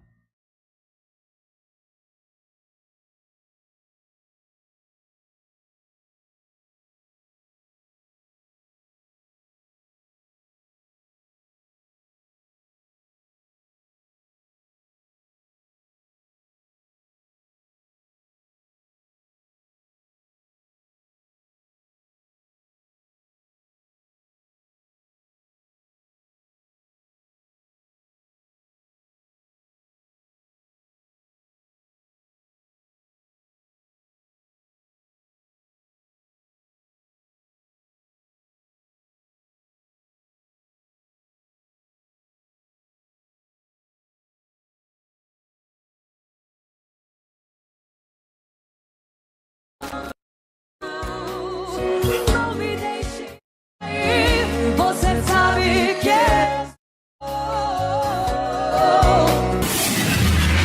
Não me deixe ir, você sabe que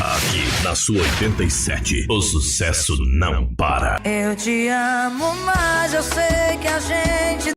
Aqui na sua 87, o sucesso não para. eu te amo, mas eu sei que a gente